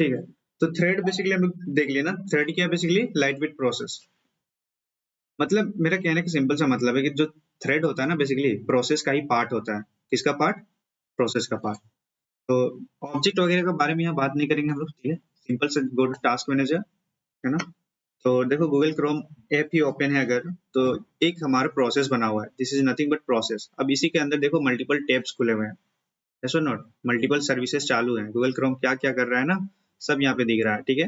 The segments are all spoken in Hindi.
ठीक है। तो थ्रेड बेसिकली हम लोग देख लिया ना, थ्रेड क्या है बेसिकली, लाइट वेट प्रोसेस। मतलब मेरा कहने का सिंपल सा मतलब है कि जो थ्रेड होता है ना बेसिकली प्रोसेस का ही पार्ट होता है। किसका पार्ट? प्रोसेस का पार्ट। तो ऑब्जेक्ट वगैरह के बारे में यहाँ बात नहीं करेंगे हम लोग, ठीक है। सिंपल से गो टू टास्क मैनेजर, है ना। तो देखो गूगल क्रोम ऐप ही ओपन है अगर, तो एक हमारा प्रोसेस बना हुआ है, this is nothing but process. अब इसी के अंदर देखो मल्टीपल टैब्स खुले हुए हैं, यस और नॉट, मल्टीपल सर्विसेज चालू हैं। गूगल क्रोम क्या क्या कर रहा है ना, सब यहाँ पे दिख रहा है, ठीक है।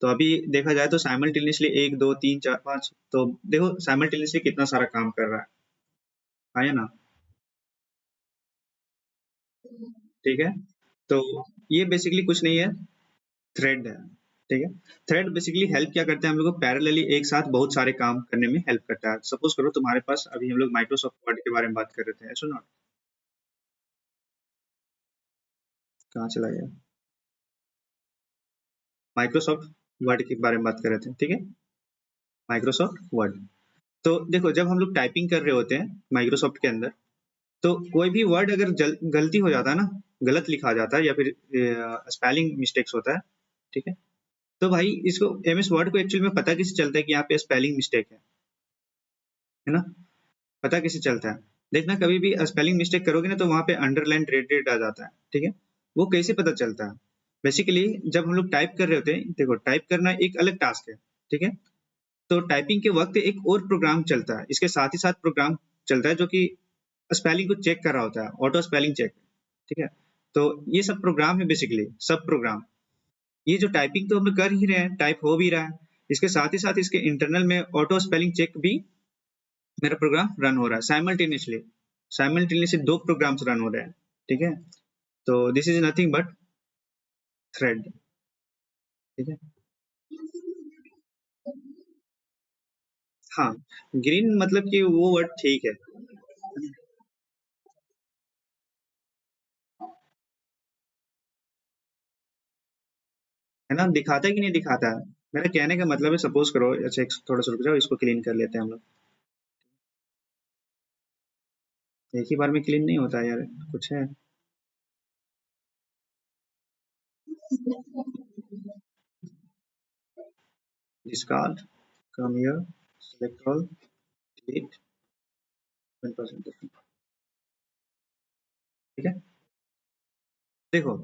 तो अभी देखा जाए तो साइमल्टेनियसली 1 2 3 4 5, तो देखो साइमल्टेनियसली कितना सारा काम कर रहा है ना, ठीक है। तो ये बेसिकली कुछ नहीं है, थ्रेड है, ठीक है। थ्रेड बेसिकली हेल्प क्या करता है हम लोग को, पैरेलली एक साथ बहुत सारे काम करने में हेल्प करता है। सपोज करो तुम्हारे पास, अभी हम लोग माइक्रोसॉफ्ट वर्ड के बारे में बात कर रहे थे, सुनो, कहाँ चला गया, माइक्रोसॉफ्ट वर्ड के बारे में बात कर रहे थे, ठीक है। माइक्रोसॉफ्ट वर्ड, तो देखो जब हम लोग टाइपिंग कर रहे होते हैं माइक्रोसॉफ्ट के अंदर, तो कोई भी वर्ड अगर गलती हो जाता है ना, गलत लिखा जाता है या फिर स्पेलिंग मिस्टेक्स होता है, ठीक है। तो भाई इसको एमएस वर्ड को एक्चुअली में पता कैसे चलता है कि यहाँ पे स्पेलिंग मिस्टेक है ना, पता कैसे चलता है? देखना कभी भी स्पेलिंग मिस्टेक करोगे ना, तो वहां पे अंडरलाइन रेडेड आ जाता है, ठीक है। वो कैसे पता चलता है? बेसिकली जब हम लोग टाइप कर रहे होते हैं, देखो टाइप करना एक अलग टास्क है, ठीक है। तो टाइपिंग के वक्त एक और प्रोग्राम चलता है, इसके साथ ही साथ प्रोग्राम चलता है जो कि स्पेलिंग को चेक कर रहा होता है, ऑटो स्पेलिंग चेक, ठीक है। तो ये सब प्रोग्राम है बेसिकली, सब प्रोग्राम। ये जो टाइपिंग तो हम लोग कर ही रहे हैं, टाइप हो भी रहा है, इसके साथ ही साथ इसके इंटरनल में ऑटो स्पेलिंग चेक भी मेरा प्रोग्राम रन हो रहा है साइमल्टेनियसली। साइमल्टेनियसली दो प्रोग्राम्स रन हो रहे हैं, ठीक है। तो this is nothing but thread, ठीक है। हाँ, ग्रीन मतलब कि वो वर्ड ठीक है। है ना, दिखाता है कि नहीं दिखाता है? मेरा कहने का मतलब है, सपोज करो, अच्छा थोड़ा सा रुक जाओ, इसको क्लीन कर लेते हैं हम लोग। एक ही बार में क्लीन नहीं होता यार, कुछ है। Discard, come here, select all, delete 1%, ठीक है। देखो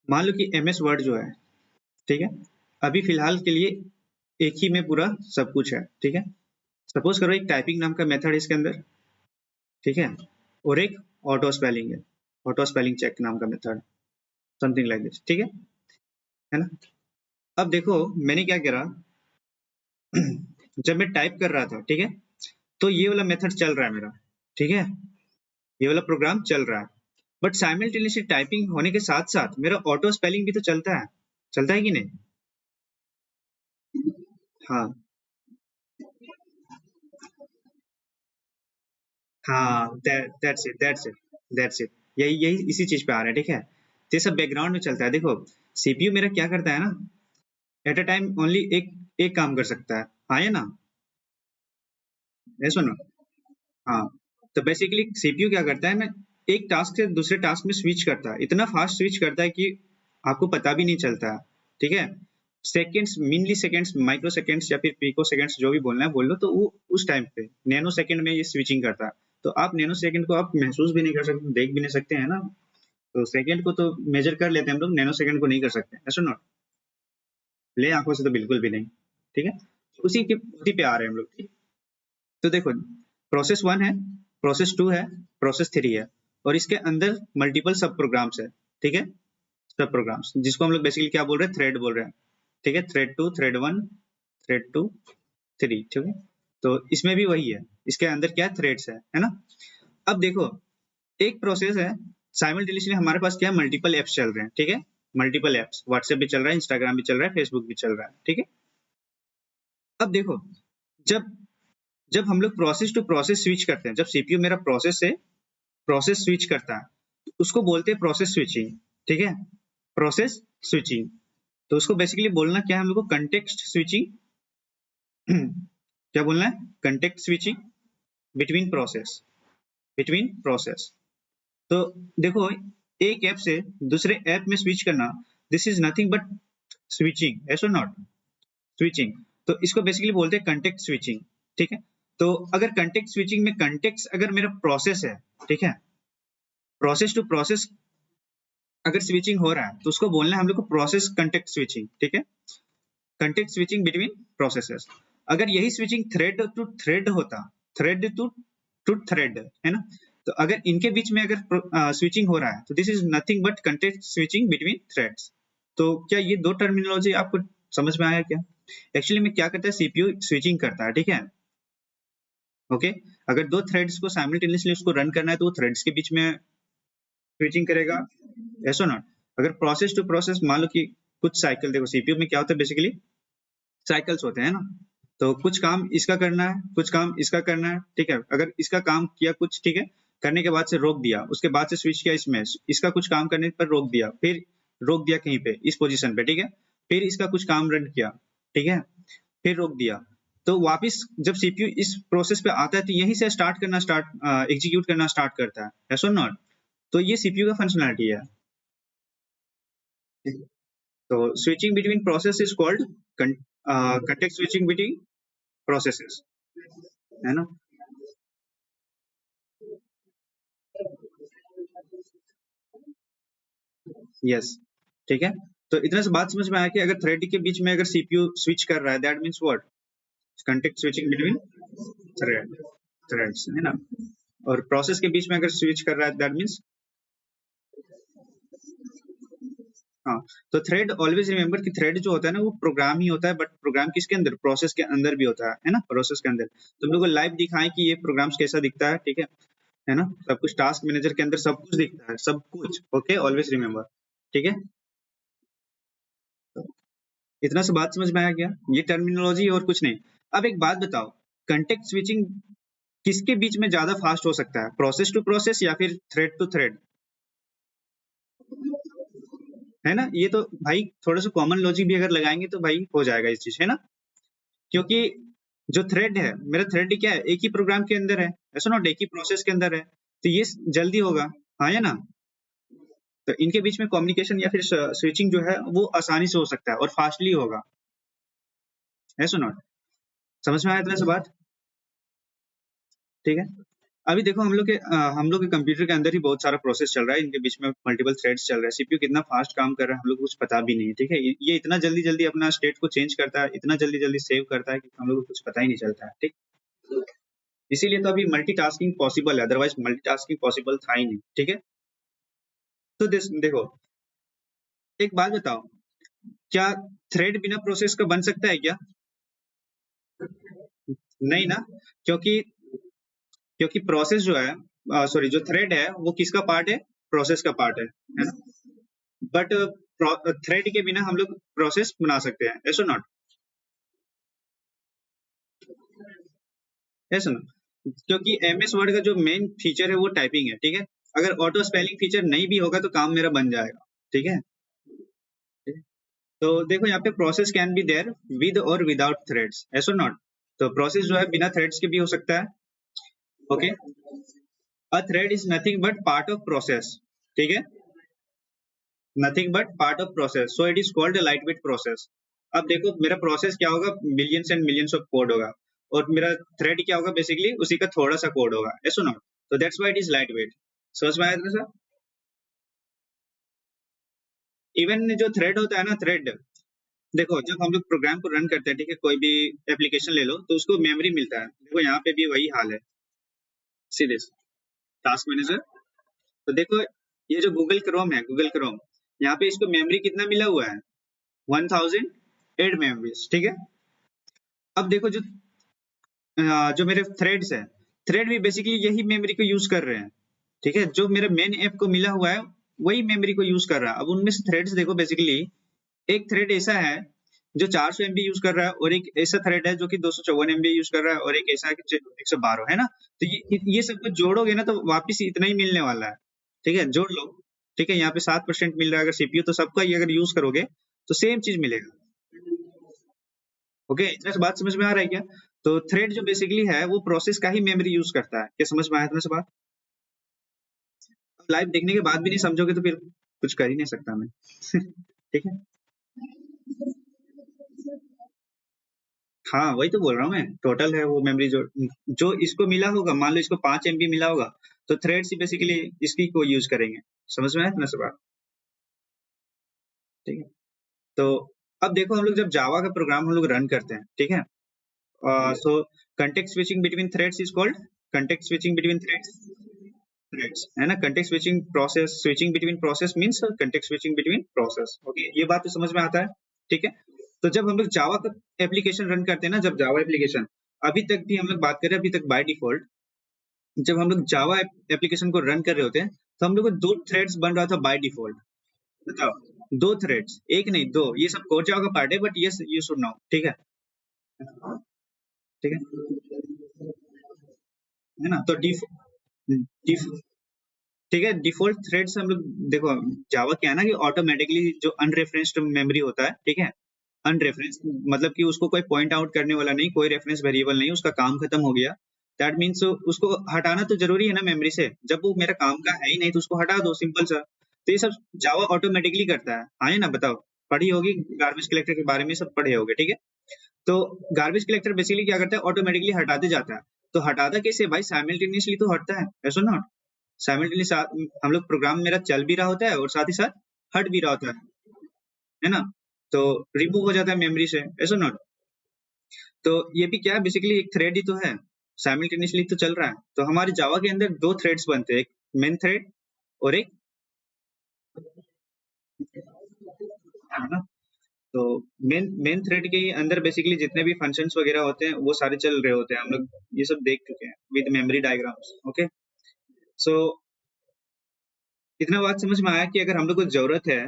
मान लो कि एमएस वर्ड जो है, ठीक है, अभी फिलहाल के लिए एक ही में पूरा सब कुछ है, ठीक है। सपोज करो एक टाइपिंग नाम का मेथड है इसके अंदर, ठीक है, और एक ऑटो स्पेलिंग है, ऑटो स्पेलिंग चेक नाम का मेथड, समथिंग लाइक दिस, ठीक है ना। अब देखो मैंने क्या करा, जब मैं टाइप कर रहा था, ठीक है, तो ये वाला मेथड चल रहा है मेरा, ठीक है, ये वाला प्रोग्राम चल रहा है। बट साइमल्टेनियसली टाइपिंग होने के साथ साथ मेरा ऑटो स्पेलिंग भी तो चलता है कि नहीं? हाँ हाँ, दैट्स इट, यही यही इसी चीज पे आ रहा है, ठीक है। तो ये सब बैकग्राउंड में चलता है। देखो सीपीयू मेरा क्या करता है ना, एट अ टाइम ओनली एक एक काम कर सकता है, हाँ या ना, ये सुनो। हाँ, तो बेसिकली सीपीयू क्या करता है ना, एक टास्क से दूसरे टास्क में स्विच करता है, इतना फास्ट स्विच करता है कि आपको पता भी नहीं चलता है, ठीक है। सेकेंड्स, मिली सेकेंड्स, माइक्रो सेकेंड्स या फिर पिको सेकेंड्स, जो भी बोलना है बोल लो, तो वो उस टाइम पे नैनो सेकंड में ये स्विचिंग करता है। तो आप नैनो सेकंड को आप महसूस भी नहीं कर सकते, देख भी नहीं सकते हैं ना। तो सेकंड को तो मेजर कर लेते हैं हम लोग, नैनो सेकंड को नहीं कर सकते, ऐसा नॉट, ले आंखों से तो बिल्कुल भी नहीं, ठीक है। उसी पे आ रहे हैं हम लोग, ठीक। तो देखो प्रोसेस 1 है, प्रोसेस 2 है, प्रोसेस 3 है, और इसके अंदर मल्टीपल सब प्रोग्राम्स है, ठीक है। सब प्रोग्राम्स जिसको हम लोग बेसिकली क्या बोल रहे हैं, थ्रेड बोल रहे हैं, ठीक है। थ्रेड 2, थ्रेड 1, थ्रेड 2, 3, ठीक है। तो इसमें भी वही है, इसके अंदर क्या थ्रेड्स है ना। अब देखो एक प्रोसेस है, साइमल्टेनियसली हमारे पास क्या है, मल्टीपल एप्स चल रहे हैं, ठीक है। मल्टीपल एप्स, व्हाट्सएप भी चल रहा है, इंस्टाग्राम भी चल रहा है, फेसबुक भी चल रहा है, ठीक है। अब देखो जब जब हम लोग प्रोसेस टू प्रोसेस स्विच करते हैं, जब सीपीयू मेरा प्रोसेस से प्रोसेस स्विच करता है, तो उसको बोलते हैं प्रोसेस स्विचिंग, ठीक है। प्रोसेस स्विचिंग, तो उसको बेसिकली बोलना क्या है हम लोग को, कंटेक्स्ट स्विचिंग। क्या बोलना है, context switching between process, between process. तो देखो एक ऐप से दूसरे ऐप में स्विच करना, this is nothing but switching, yes और नॉट, स्विचिंग। तो इसको बेसिकली बोलते हैं कंटेक्ट स्विचिंग, ठीक है। तो अगर कंटेक्ट स्विचिंग में कंटेक्ट अगर मेरा प्रोसेस है, ठीक है, प्रोसेस टू प्रोसेस अगर स्विचिंग हो रहा है तो उसको बोलना है हम लोग को प्रोसेस कंटेक्ट स्विचिंग, ठीक है, कंटेक्ट स्विचिंग बिटवीन प्रोसेसेस। अगर यही स्विचिंग थ्रेड टू थ्रेड होता, थ्रेड टू थ्रेड, है ना, तो अगर इनके बीच में अगर स्विचिंग हो रहा है तो this is nothing but context switching between threads. तो क्या ये दो टर्मिनोलॉजी आपको समझ में आया क्या? एक्चुअली में क्या करता है, सीपीयू स्विचिंग करता है, ठीक है, ओके। अगर दो थ्रेड्स को साइमल्टेनियसली उसको रन करना है तो वो थ्रेड्स के बीच में स्विचिंग करेगा, यस और नॉट। अगर प्रोसेस टू प्रोसेस, मान लो कि कुछ साइकिल, देखो सीपीयू में क्या होता है बेसिकली साइकिल्स होते हैं ना, तो कुछ काम इसका करना है, कुछ काम इसका करना है, ठीक है। अगर इसका काम किया कुछ, ठीक है, करने के बाद से रोक दिया, उसके बाद से स्विच किया इसमें, इसका कुछ काम करने पर रोक दिया, फिर रोक दिया कहीं पे इस पोजीशन पे, ठीक है, फिर इसका कुछ काम रन किया, ठीक है, फिर रोक दिया, तो वापस जब सीपीयू इस प्रोसेस पे आता है तो यहीं से स्टार्ट करना एग्जीक्यूट करना स्टार्ट करता है, यस और नॉट। तो ये सीपीयू का फंक्शनलिटी है। तो switching between process is called context switching between processes, है ना। यस, ठीक है। तो इतना से बात समझ में आया कि अगर थ्रेड के बीच में अगर सीपीयू स्विच कर रहा है that means what, context switching between thread, threads, है ना। और प्रोसेस के बीच में अगर स्विच कर रहा है दैट मींस, हाँ। तो थ्रेड ऑलवेज रिमेंबर कि थ्रेड जो होता है ना वो प्रोग्राम ही होता है, बट प्रोग्राम किसके अंदर, प्रोसेस के अंदर भी होता है ना, प्रोसेस के अंदर। तो हम लोग को लाइव दिखाएं कि ये प्रोग्राम्स कैसा दिखता है, ठीक है ना, सब कुछ टास्क मैनेजर के अंदर सब कुछ दिखता है, सब कुछ, ओके, ऑलवेज रिमेंबर, ठीक है। इतना सा बात समझ में आया क्या, ये टर्मिनोलॉजी और कुछ नहीं। अब एक बात बताओ, कंटेक्ट स्विचिंग किसके बीच में ज्यादा फास्ट हो सकता है, प्रोसेस टू प्रोसेस या फिर थ्रेड टू थ्रेड, है ना। ये तो भाई थोड़ा सा कॉमन लॉजिक भी अगर लगाएंगे तो भाई हो जाएगा इस चीज, है ना। क्योंकि जो थ्रेड है, मेरा थ्रेड क्या है, एक ही प्रोग्राम के अंदर है, ऐसा नॉट, एक ही प्रोसेस के अंदर है, तो ये जल्दी होगा, हाँ या ना। तो इनके बीच में कम्युनिकेशन या फिर स्विचिंग जो है वो आसानी से हो सकता है और फास्टली होगा, ऐसा नॉट। समझ में आया इतना सा बात, ठीक है। अभी देखो हम लोग के कंप्यूटर के अंदर ही बहुत सारा प्रोसेस चल रहा है, इनके बीच में मल्टीपल थ्रेड्स चल रहा है, सीपीयू कितना फास्ट काम कर रहा है हम लोग को कुछ पता भी नहीं है, ठीक है। ये इतना जल्दी जल्दी अपना स्टेट को चेंज करता है, इतना जल्दी जल्दी सेव करता है कि हम लोग को कुछ पता ही नहीं चलता है, ठीक। इसीलिए तो अभी मल्टीटास्किंग पॉसिबल है, अदरवाइज मल्टीटास्किंग पॉसिबल था ही नहीं, ठीक है। तो देखो एक बात बताओ, क्या थ्रेड बिना प्रोसेस का बन सकता है क्या? नहीं ना, क्योंकि क्योंकि प्रोसेस जो है, सॉरी, जो थ्रेड है वो किसका पार्ट है, प्रोसेस का पार्ट है ना। बट थ्रेड के बिना हम लोग प्रोसेस बना सकते हैं, ऐसा नॉट, ऐसा ना, क्योंकि एमएस वर्ड का जो मेन फीचर है वो टाइपिंग है, ठीक है। अगर ऑटो स्पेलिंग फीचर नहीं भी होगा तो काम मेरा बन जाएगा, ठीक है। तो देखो यहाँ पे process can be there with और विदाउट थ्रेड्स, ऐसा नॉट। तो प्रोसेस जो है बिना थ्रेड्स के भी हो सकता है, okay. A thread is nothing but part of process, ठीक है, nothing but part of process, so it is called light weight process. अब देखो मेरा प्रोसेस क्या होगा, millions and millions of code होगा, और मेरा थ्रेड क्या होगा, बेसिकली उसी का थोड़ा सा कोड होगा, ऐसा नॉट। तो that's why it is light weight. समझ में आया था सर? इवन जो थ्रेड होता है ना, थ्रेड, देखो जब हम लोग प्रोग्राम को रन करते हैं, ठीक है, कोई भी एप्लीकेशन ले लो तो उसको मेमोरी मिलता है, देखो यहाँ पे भी वही हाल है, सीधे टास्क मैनेजर। तो देखो ये जो गूगल क्रोम है, गूगल क्रोम, यहाँ पे इसको मेमोरी कितना मिला हुआ है, 1008 मेमोरीज, ठीक है। अब देखो जो मेरे थ्रेड्स है, थ्रेड भी बेसिकली यही मेमोरी को यूज कर रहे हैं, ठीक है। जो मेरे मेन ऐप को मिला हुआ है वही मेमोरी को यूज कर रहा है। अब उनमें से थ्रेड्स देखो, बेसिकली एक थ्रेड ऐसा है जो 400 MB यूज कर रहा है, और एक ऐसा थ्रेड है जो कि 254 MB यूज कर रहा है, और एक ऐसा है कि 112, है ना। तो ये सब कुछ जोड़ोगे ना तो वापिस इतना ही मिलने वाला है, ठीक है, जोड़ लो, ठीक है। यहाँ पे 7% मिल रहा है अगर सीपीयू, तो सबका ये अगर यूज करोगे तो सेम चीज मिलेगा, ओके। इतना से बात समझ में आ रहा है क्या? तो थ्रेड जो बेसिकली है वो प्रोसेस का ही मेमोरी यूज करता है, क्या समझ में आया इतना से बात? लाइव देखने के बाद भी नहीं समझोगे तो फिर कुछ कर ही नहीं सकता मैं। ठीक है। हाँ वही तो बोल रहा हूँ मैं, टोटल है वो मेमोरी जो जो इसको मिला होगा, मान लो इसको 5 MB मिला होगा, तो थ्रेड्स ही बेसिकली इसकी को यूज करेंगे। समझ में आया ना सब बात? ठीक है। तो अब देखो हम लोग जब जावा का प्रोग्राम हम लोग रन करते हैं, ठीक है, so context switching between threads is called context switching between threads, है ना। Context switching process, switching between process means context switching between process. Okay, ये बात तो समझ में आता है, ठीक है। तो जब हम लोग जावा का एप्लीकेशन रन करते हैं ना, जब जावा एप्लीकेशन, अभी तक भी हम लोग बात करें, अभी तक बाय डिफॉल्ट जब हम लोग जावा एप्लीकेशन को रन कर रहे होते हैं, तो हम लोग को 2 थ्रेड्स बन रहा था बाय डिफॉल्ट। बताओ, 2 थ्रेड्स, एक नहीं 2, ये सब कोर जावा का पार्ट है, but yes you should know, ठीक है। ठीक है ना। तो डिफ ठीक है, डिफॉल्ट थ्रेड्स हम लोग देखो, जावा क्या है ना कि ऑटोमेटिकली जो अनरेफरेंस्ड मेमोरी होता है, ठीक है, अनरेफरेंस मतलब कि उसको कोई पॉइंट आउट करने वाला नहीं, कोई रेफरेंस वेरिएबल नहीं, उसका काम खत्म हो गया। दैट मीन्स उसको हटाना तो जरूरी है ना मेमोरी से, जब वो मेरा काम का है ही नहीं तो उसको हटा दो, सिंपल सा। तो ये सब जावा ऑटोमेटिकली करता है, हाँ या ना, बताओ। पढ़ी होगी गार्बेज कलेक्टर के बारे में, सब पढ़े होगे, ठीक है। तो गार्बेज कलेक्टर बेसिकली क्या करता है, ऑटोमेटिकली हटाते जाता है। तो हटाता कैसे भाई, साइमल्टेनियसली तो हटता है, ऐसा ना। साइमल्टेनियसली हम लोग प्रोग्राम मेरा चल भी रहा होता है और साथ ही साथ हट भी रहा होता है ना। तो रिमूव हो जाता है मेमोरी से, ऐसा नॉट। तो ये भी क्या है, बेसिकली एक थ्रेड ही तो है, साइमल्टेनियसली तो चल रहा है। तो हमारे जावा के अंदर 2 थ्रेड्स बनते हैं, एक मेन थ्रेड और एक, है ना। तो मेन मेन थ्रेड के अंदर बेसिकली जितने भी फंक्शंस वगैरह होते हैं वो सारे चल रहे होते हैं, हम लोग ये सब देख चुके हैं विद मेमोरी डायग्राम्स। ओके, सो इतना बात समझ में आया कि अगर हम लोग को जरूरत है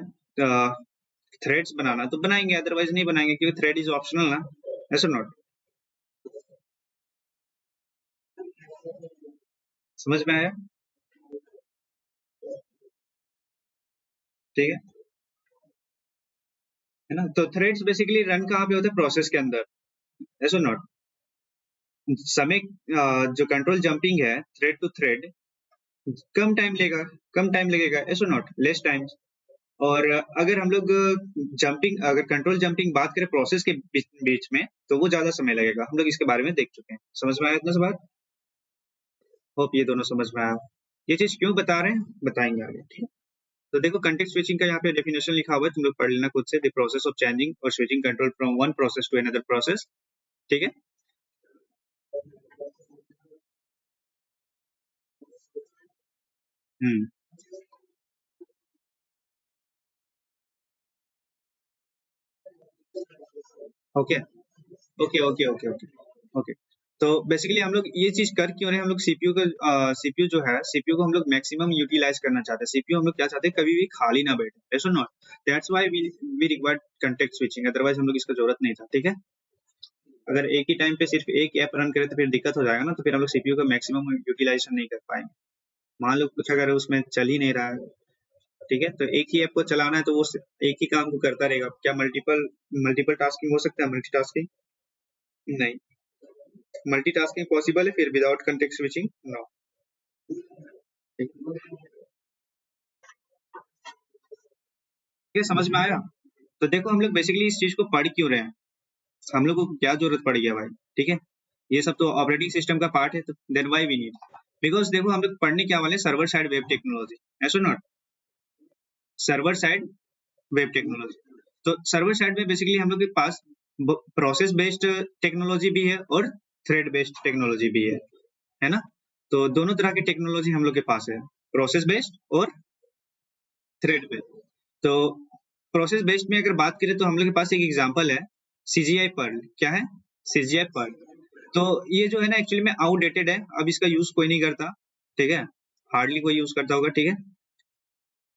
थ्रेड्स बनाना तो बनाएंगे, अदरवाइज नहीं बनाएंगे, क्योंकि थ्रेड इज ऑप्शनल ना, ऐसा नॉट। समझ में आया? ठीक है ना। तो थ्रेड्स बेसिकली रन कहाँ पे होते हैं, प्रोसेस के अंदर, ऐसा नॉट। समय जो कंट्रोल जंपिंग है थ्रेड टू थ्रेड, कम टाइम लेगा, कम टाइम लगेगा, ऐसा नॉट, लेस टाइम। और अगर हम लोग जंपिंग, अगर कंट्रोल जंपिंग बात करें प्रोसेस के बीच में, तो वो ज्यादा समय लगेगा, हम लोग इसके बारे में देख चुके हैं। समझ में आया इतना सा बात? होप ये दोनों समझ में आया। ये चीज क्यों बता रहे हैं, बताएंगे आगे, ठीक है। तो देखो कंटेक्स्ट स्विचिंग का यहाँ पे डेफिनेशन लिखा हुआ है, तुम लोग पढ़ लेना खुद से, द प्रोसेस ऑफ चेंजिंग और switching control from one process to another process, ठीक है। Hmm. Okay okay okay okay okay okay. तो बेसिकली हम लोग ये चीज कर क्यों रहे हैं, हम लोग सीपीयू का, सीपीयू जो है, सीपीयू को हम लोग मैक्सिमम यूटिलाइज करना चाहते हैं। सीपीयू हम लोग क्या चाहते हैं, कभी भी खाली ना बैठे, ऐसा not. That's why we required context switching, otherwise हम लोग इसका जरूरत नहीं था, ठीक है। अगर एक ही टाइम पे सिर्फ एक ऐप रन करे तो फिर दिक्कत हो जाएगा ना, तो फिर हम लोग सीपीयू का मैक्सिमम यूटिलाइजेशन नहीं कर पाएंगे। मान लो कुछ अगर उसमें चल ही नहीं रहा है, ठीक है, तो एक ही ऐप को चलाना है तो वो एक ही काम को करता रहेगा, क्या मल्टीपल मल्टीपल टास्किंग हो सकता है, मल्टीटास्किंग नहीं। मल्टीटास्किंग पॉसिबल है फिर विदाउट कंटेक्स्ट स्विचिंग, नो। ठीक है, समझ में आया? तो देखो हम लोग बेसिकली इस चीज को पढ़ क्यों रहे हैं, हम लोग को क्या जरूरत पड़ गया भाई, ठीक है। ये सब तो ऑपरेटिंग सिस्टम का पार्ट है, तो then why we need, because देखो हम लोग पढ़ने क्या वाले, सर्वर साइड वेब टेक्नोलॉजी, ऐसा not, server side web technology. तो सर्वर साइड में बेसिकली हम लोग के पास प्रोसेस बेस्ड टेक्नोलॉजी भी है और थ्रेड बेस्ड टेक्नोलॉजी भी है ना। तो दोनों तरह की टेक्नोलॉजी हम लोग के पास है, प्रोसेस बेस्ड और थ्रेड बेस्ड। तो प्रोसेस बेस्ड में अगर बात करें तो हम लोग के पास एक एग्जांपल है, सीजीआई पर्ल। क्या है? CGI Perl. तो ये जो है ना एक्चुअली में आउटडेटेड है, अब इसका यूज कोई नहीं करता, ठीक है, हार्डली कोई यूज करता होगा, ठीक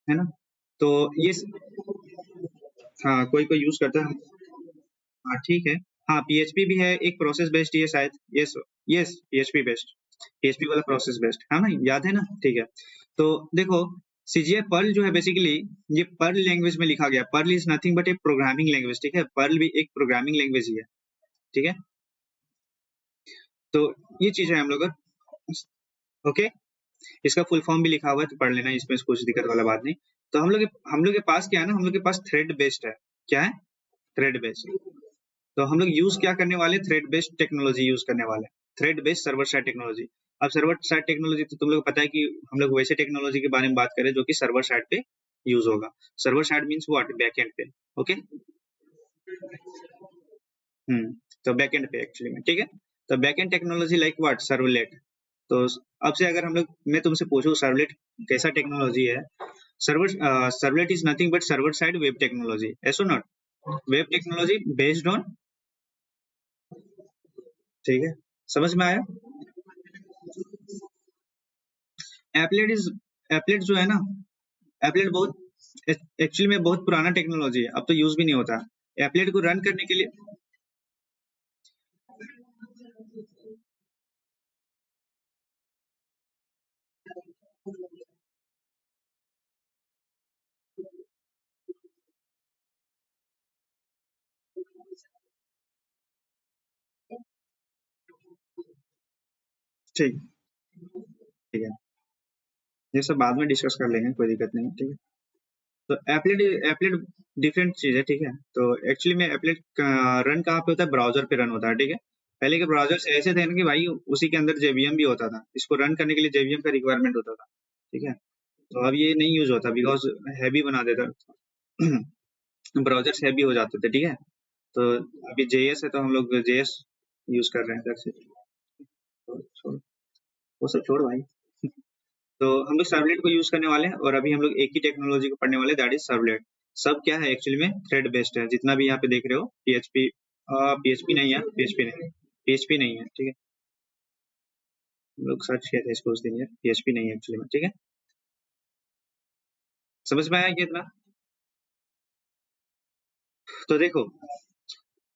है ना। तो ये हाँ कोई कोई यूज करता है, हाँ ठीक है। हाँ पीएचपी भी है एक प्रोसेस बेस्ड, ये शायद, yes yes PHP based, PHP वाला प्रोसेस बेस्ड, हाँ ना, याद है ना, ठीक है। तो देखो सीजीआई पर्ल जो है बेसिकली, ये पर्ल लैंग्वेज में लिखा गया, Perl is nothing but a programming language, ठीक है, पर्ल भी एक प्रोग्रामिंग लैंग्वेज ही है, ठीक है। तो ये चीज है हम लोग का, ओके। इसका फुल फॉर्म भी लिखा हुआ है तो पढ़ लेना, इसमें कुछ दिक्कत वाला बात नहीं। तो हम लोग के पास क्या है ना, हम लोग के पास थ्रेड बेस्ड है। क्या है? Thread based. तो हम लोग यूज क्या करने वाले, थ्रेड बेस्ड टेक्नोलॉजी यूज करने वाले हैं, thread based server side technology. अब सर्वर साइड टेक्नोलॉजी तो तुम लोग को पता है कि हम लोग वैसे टेक्नोलॉजी के बारे में बात करें जो कि सर्वर साइड पे यूज होगा। Server side means what, backend पे। ओके। तो बैकएंड पे एक्चुअली में, ठीक है। तो backend technology like what, servlet. तो अब से अगर मैं तुमसे पूछूं सर्वलेट कैसा टेक्नोलॉजी है, servlet is nothing but server side web technology, ऐसो not, web technology based on, ठीक है, समझ में आया? एप्लेट इज, एप्लेट जो है ना, एप्लेट बहुत एक्चुअली में बहुत पुराना टेक्नोलॉजी है, अब तो यूज भी नहीं होता। एप्लेट को रन करने के लिए, ठीक, ठीक है, ये सब बाद में डिस्कस कर लेंगे, कोई दिक्कत नहीं, ठीक है। तो एप्लेट, एप्लेट डिफरेंट चीज है, ठीक है। तो एक्चुअली में एप्लेट रन कहाँ पे होता है, ब्राउजर पे रन होता है, ठीक है। पहले के ब्राउजर ऐसे थे ना कि भाई उसी के अंदर जेवीएम भी होता था, इसको रन करने के लिए जेवीएम का रिक्वायरमेंट होता था, ठीक है। तो अब ये नहीं यूज होता बिकॉज हैवी बना देता ब्राउजर्स हैवी हो जाते थे, ठीक है। तो अभी जेएस है तो हम लोग जेएस यूज कर रहे हैं, that's it। तो छोड़, वो सब छोड़ भाई। तो हम लोग सर्वलेट को यूज करने वाले हैं और अभी हम लोग एक ही टेक्नोलॉजी को पढ़ने वाले हैं, दैट इज सर्वलेट। सब क्या है एक्चुअली में, थ्रेड बेस्ड है, जितना भी यहाँ पे देख रहे हो। पीएचपी, पीएचपी नहीं है, पीएचपी नहीं, पीएचपी नहीं है, ठीक है। हम लोग सर्च किए थे इसको उस दिन, यार पीएचपी नहीं है एक्चुअली में, ठीक है। समझ में आया कि इतना? तो देखो,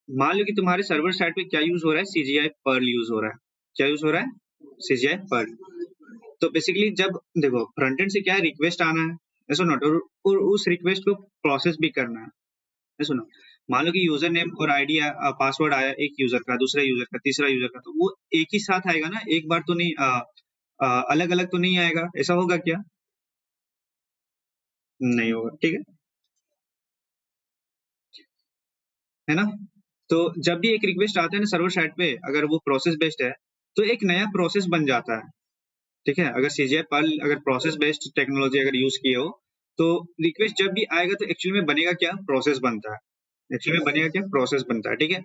मान लो कि तुम्हारे सर्वर साइड पे क्या यूज हो रहा है, सीजीआई पर्ल यूज हो रहा है। क्या यूज हो रहा है? CGI Perl. तो बेसिकली जब देखो फ्रंट एंड से क्या है, रिक्वेस्ट आना है, ऐसा नोट, और उस रिक्वेस्ट को प्रोसेस भी करना है। सुनो, मान लो कि यूजर नेम और आईडी, पासवर्ड आया एक यूजर का, दूसरा यूजर का, तीसरा यूजर का, तो वो एक ही साथ आएगा ना, एक बार तो नहीं, अलग अलग तो नहीं आएगा, ऐसा होगा क्या? नहीं होगा, ठीक है ना। तो जब भी एक रिक्वेस्ट आता है ना सर्वर साइड पे, अगर वो प्रोसेस बेस्ड है तो एक नया प्रोसेस बन जाता है, ठीक है। अगर सीजीआई पर्ल, अगर प्रोसेस बेस्ड टेक्नोलॉजी अगर यूज किए हो, तो रिक्वेस्ट जब भी आएगा तो एक्चुअली में बनेगा क्या, प्रोसेस बनता है। एक्चुअली में बनेगा क्या, प्रोसेस बनता है, ठीक है।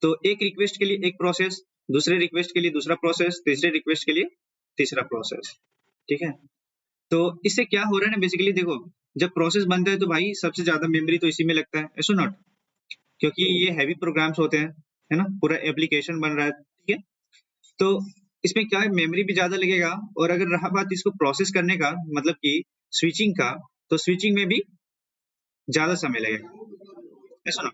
तो एक रिक्वेस्ट के लिए एक प्रोसेस, दूसरे रिक्वेस्ट के लिए दूसरा प्रोसेस, तीसरे रिक्वेस्ट के लिए तीसरा प्रोसेस, ठीक है। तो इससे क्या हो रहा है ना, बेसिकली देखो, जब प्रोसेस बनता है तो भाई सबसे ज्यादा मेमोरी तो इसी में लगता है, ऐसा नॉट, क्योंकि ये हैवी प्रोग्राम्स होते हैं, है ना, पूरा एप्लीकेशन बन रहा है, ठीक है। तो इसमें क्या है, मेमोरी भी ज्यादा लगेगा, और अगर रहा बात इसको प्रोसेस करने का, मतलब कि स्विचिंग का, तो स्विचिंग में भी ज्यादा समय लगेगा, ऐसा ना।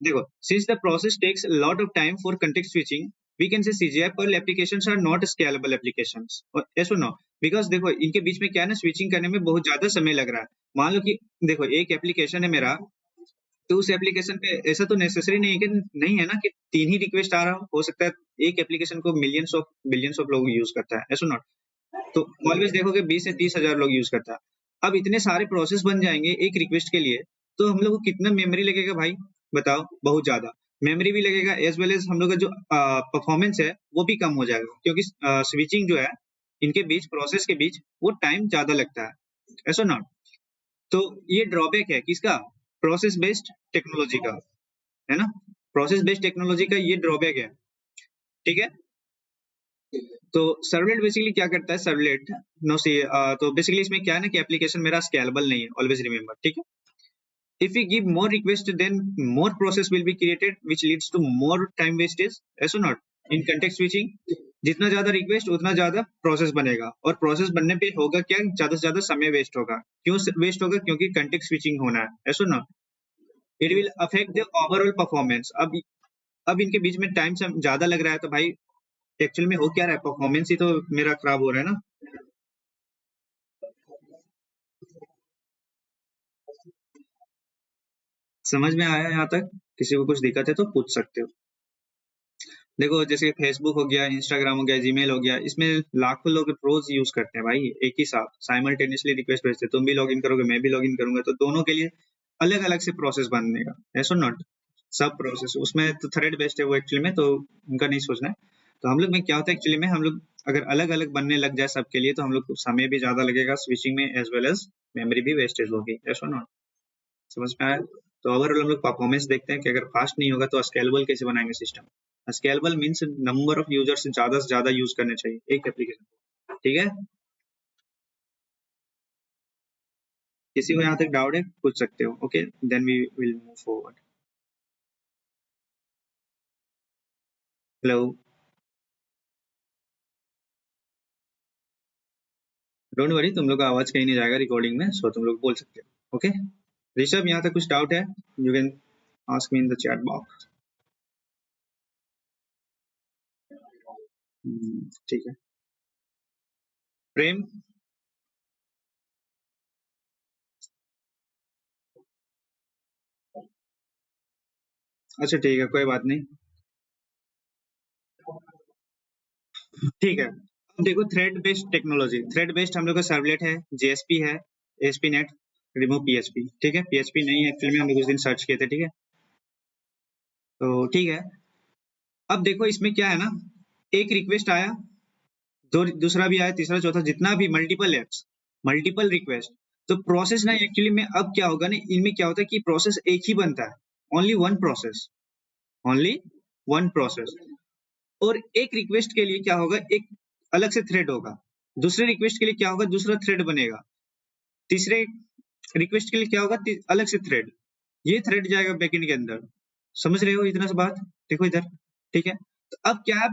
देखो, since the process takes a lot of time for context switching, we can say CGI Perl applications are not scalable applications, और yes or no, because देखो इनके बीच में क्या है ना, स्विचिंग करने में बहुत ज्यादा समय लग रहा है। मान लो कि देखो एक एप्लीकेशन है मेरा, तो उस एप्लीकेशन पे ऐसा तो नेसेसरी नहीं है कि, नहीं है ना कि तीन ही रिक्वेस्ट आ रहा हो सकता है एक एप्लीकेशन को मिलियंस ऑफ बिलियंस ऑफ लोग यूज करता है, ऐसा नॉट। तो ऑलवेज देखोगे 20 से 30 हजार लोग यूज करता है। अब इतने सारे प्रोसेस बन जाएंगे एक रिक्वेस्ट के लिए, तो हम लोग को कितना मेमोरी लगेगा भाई, बताओ, बहुत ज्यादा मेमोरी भी लगेगा, एज वेल एज हम लोग का जो परफॉर्मेंस है वो भी कम हो जाएगा, क्योंकि स्विचिंग जो है इनके बीच, प्रोसेस के बीच, वो टाइम ज्यादा लगता है, ऐसा नॉट। तो ये ड्रॉबैक है किसका, प्रोसेस बेस्ड टेक्नोलॉजी का, है ना। प्रोसेस बेस्ड टेक्नोलॉजी का ये ड्रॉबैक है, ठीक है। तो सर्वलेट बेसिकली क्या करता है, सर्वलेट नो सी, तो बेसिकली इसमें क्या है ना कि एप्लीकेशन मेरा स्केलेबल नहीं है, ऑलवेज रिमेंबर, ठीक है। If you give more request then more process will be created which leads to more time wastage, ऐसा नॉट। इन कंटेक्स्ट स्विचिंग, जितना ज्यादा रिक्वेस्ट उतना ज्यादा प्रोसेस बनेगा, और प्रोसेस बनने पे होगा क्या, ज्यादा से ज्यादा समय वेस्ट होगा। क्यों वेस्ट होगा, क्योंकि कंटेक्स्ट स्विचिंग होना है, ऐसा not. It will affect the overall performance. अब इनके बीच में टाइम ज्यादा लग रहा है, तो भाई एक्चुअल में हो क्या रहा है, परफॉर्मेंस ही तो मेरा खराब हो रहा है ना। समझ में आया यहाँ तक? किसी को कुछ दिक्कत है तो पूछ सकते हो। देखो जैसे फेसबुक हो गया, इंस्टाग्राम हो गया, जीमेल हो गया, इसमें लाखों लोग रोज यूज करते हैं भाई, एक ही साथ साइमल्टेनियसली रिक्वेस्ट भेजते हैं। तुम भी लॉगिन करोगे, मैं भी लॉगिन करूंगा, तो दोनों के लिए अलग अलग से प्रोसेस बनेगा, ऐसा नॉट सब प्रोसेस उसमें तो थ्रेड बेस्ड है वो एक्चुअली में, तो उनका नहीं सोचना है। तो हम लोग में क्या होता है एक्चुअली में, हम लोग अगर अलग अलग बनने लग जाए सबके लिए, तो हम लोग को समय भी ज्यादा लगेगा स्विचिंग में, एज वेल एज मेमोरी भी वेस्टेज होगी, ऐसा नॉट। समझ में आया? तो ओवरऑल हम लोग परफॉर्मेंस देखते हैं कि अगर फास्ट नहीं होगा तो स्केलेबल कैसे बनाएंगे system. Scalable means number of user से ज्यादा यूज करने चाहिए एक एप्लीकेशन, ठीक है। किसी को यहाँ तक डाउट है पूछ सकते हो, okay, then we will move forward. Hello, don't worry, तुम लोग का आवाज कहीं नहीं जाएगा रिकॉर्डिंग में, सो तुम लोग बोल सकते हो, ओके। ऋषभ, यहाँ तक कुछ डाउट है? You can ask me in the chat box. ठीक है। प्रेम, अच्छा ठीक है, कोई बात नहीं। ठीक है, अब देखो thread based technology, thread based हम लोग का सर्वलेट है, जेएसपी है, एसपी नेट, रिमूव पीएचपी, ठीक है। पीएचपी नहीं है एक्चुअली में, हम लोग उस दिन सर्च किए थे, ठीक है। तो ठीक है, अब देखो इसमें क्या है ना, एक रिक्वेस्ट आया, दो दूसरा भी आया, तीसरा चौथा, जितना भी मल्टीपल एप्स, मल्टीपल रिक्वेस्ट, तो प्रोसेस ना एक्चुअली में अब क्या होगा ना, इनमें क्या होता है कि प्रोसेस एक ही बनता है, only one process, only one process. और एक रिक्वेस्ट के लिए क्या होगा, एक अलग से थ्रेड होगा, दूसरे रिक्वेस्ट के लिए क्या होगा, दूसरा थ्रेड बनेगा, तीसरे रिक्वेस्ट के लिए क्या होगा, अलग से थ्रेड, ये थ्रेड जाएगा बैकएंड के अंदर। समझ रहे हो इतना सा बात? देखो इधर, ठीक है। तो अब क्या है,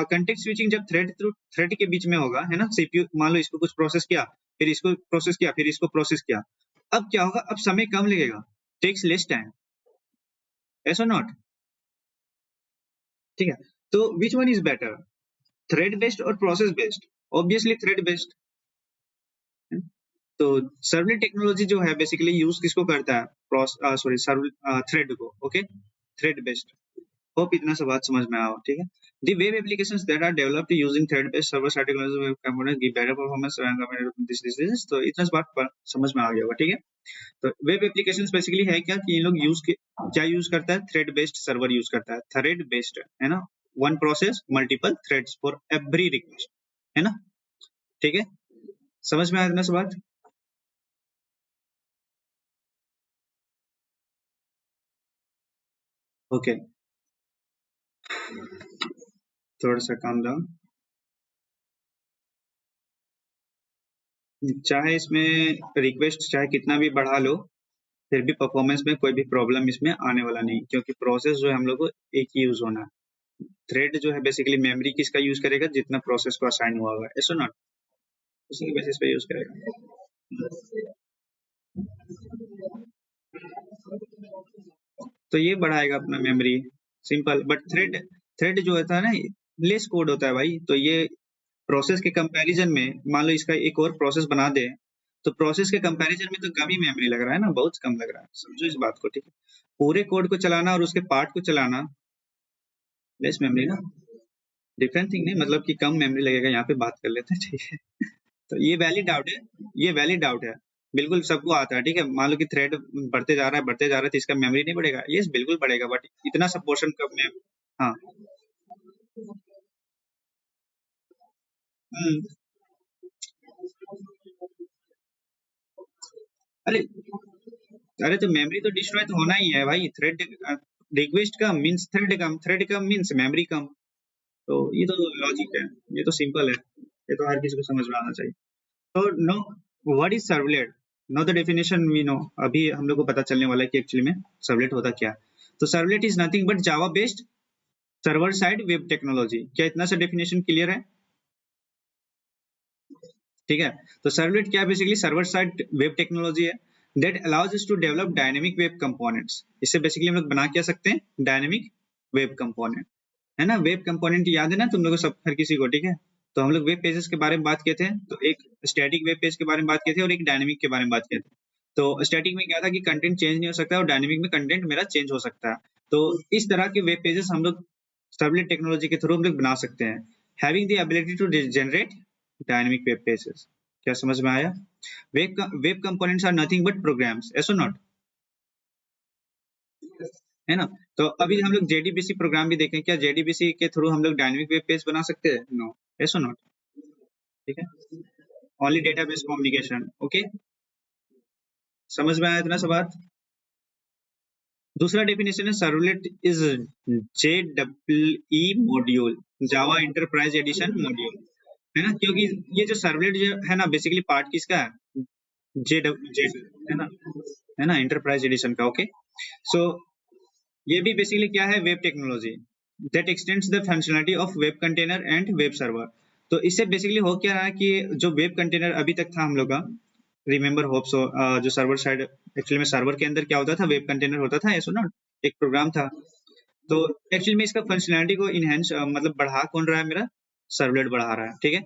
कंटेक्स्ट स्विचिंग जब थ्रेड थ्रू थ्रेड के बीच में होगा, है ना, सीपीयू मान लो इसको कुछ प्रोसेस किया, फिर इसको प्रोसेस किया, फिर इसको प्रोसेस किया, अब क्या होगा, अब समय कम लगेगा, टेक्स लेस टाइम, ऐसा नॉट, ठीक है। तो which one is better, thread based और process based? Obviously thread based. तो सर्वलेट टेक्नोलॉजी जो है बेसिकली यूज किसको करता है, सॉरी थ्रेड को, ओके, थ्रेड बेस्ड। होप इतना सा बात समझ में आया हो, ठीक है। The web applications that are developed using thread-based server-side technology web components give better performance when compared to this. तो इतना सा बात समझ में आ गया होगा, ठीक है। तो वेब एप्लीकेशंस बेसिकली है क्या कि ये लोग क्या यूज करता है, थ्रेड बेस्ड सर्वर यूज करता है, थ्रेड बेस्ड, है ना, one process multiple threads for every request, है ना, ठीक है। समझ में आया इतना सा बात? ओके, थोड़ा सा काम डाउन। चाहे इसमें रिक्वेस्ट चाहे कितना भी बढ़ा लो, फिर भी परफॉर्मेंस में कोई भी प्रॉब्लम इसमें आने वाला नहीं, क्योंकि प्रोसेस जो है हम लोग को एक ही यूज होना है। थ्रेड जो है बेसिकली मेमोरी किसका यूज करेगा, जितना प्रोसेस को असाइन हुआ होगा, ऐसा ना, उसी की बेसिस पे यूज करेगा। तो ये बढ़ाएगा अपना memory, simple. But thread thread जो होता है ना, लेस कोड होता है भाई, तो ये प्रोसेस के कंपैरिजन में, मान लो इसका एक और प्रोसेस बना दे, तो प्रोसेस के कंपैरिजन में तो कम ही मेमोरी लग रहा है ना, बहुत कम लग रहा है, समझो इस बात को, ठीक है। पूरे कोड को चलाना और उसके पार्ट को चलाना, लेस मेमोरी ना, डिफरेंट थिंग नहीं, मतलब कि कम मेमोरी लगेगा, यहाँ पे बात कर लेते हैं, ठीक है। तो ये वैलिड डाउट है, ये वैलिड डाउट है, बिल्कुल सबको आता है, ठीक है। मान लो कि थ्रेड बढ़ते जा रहा है, बढ़ते जा रहा है, तो इसका मेमोरी नहीं बढ़ेगा, यस बिल्कुल बढ़ेगा, बट इतना सा पोर्शन कब में। हाँ। हम्म, अरे अरे तो मेमोरी तो डिस्ट्रॉय तो होना ही है भाई, थ्रेड रिक्वेस्ट कम मींस थ्रेड कम, थ्रेड कम मींस मेमोरी कम, तो ये तो लॉजिक है, ये तो सिंपल है, ये तो हर किसी को समझ में आना चाहिए। तो know, what is servlet, know the definition we know, अभी हम लोग को पता चलने वाला है कि एक्चुअली में सर्वलेट होता क्या है। तो servlet is nothing but Java based server side web technology, क्या इतना सा डेफिनेशन क्लियर है? ठीक है। तो सर्वलेट क्या है, basically server side web technology है, that allows us to develop dynamic web components. इससे बेसिकली हम लोग बना क्या सकते हैं, डायनेमिक वेब कंपोनेंट, है ना। वेब कंपोनेंट याद है ना तुम लोगों को, सब हर किसी को, ठीक है। तो हम लोग वेब पेजेस के बारे में बात किए थे, तो एक स्टैटिक वेब पेज के बारे में बात किए थे और एक डायनेमिक के बारे में बात किए थे। तो स्टैटिक में क्या था कि कंटेंट चेंज नहीं हो सकता, और डायनेमिक में कंटेंट मेरा चेंज हो सकता है। तो इस तरह के वेब पेजेस हम लोग सर्वलेट टेक्नोलॉजी के थ्रू हम लोग बना सकते हैं। Having the ability to generate dynamic web pages. क्या समझ में आया? Web components are nothing but programs, ऐसा नॉट, है ना? तो अभी हम लोग जेडीबीसी प्रोग्राम भी देखें, क्या जेडीबीसी के थ्रू हम लोग डायनेमिक वेब पेज बना सकते हैं? नो, ऐसा नॉट, ठीक है। ओनली डेटाबेस कम्युनिकेशन, ओके, समझ में आया इतना सा बात? दूसरा डेफिनेशन है servlet is JEE module, Java enterprise edition module, है ना? क्योंकि ये जो सर्वलेट जो है ना बेसिकली पार्ट किसका है? जे, है ना, इंटरप्राइज एडिशन का, ओके। सो ये भी बेसिकली क्या है? Web technology that x tends the functionality of web container and web server. तो इससे बेसिकली हो क्या रहा है कि जो वेब कंटेनर अभी तक था हम लोग का, रिमेंबर होप सो, जो सर्वर साइड, एक्चुअली में सर्वर के अंदर क्या होता था? वेब कंटेनर होता था, ऐसा ना, एक प्रोग्राम था। तो एक्चुअली में इसका फंक्शनलिटी को इनहेंस मतलब बढ़ा कौन रहा है? मेरा सर्वलेट बढ़ा रहा है, ठीक है।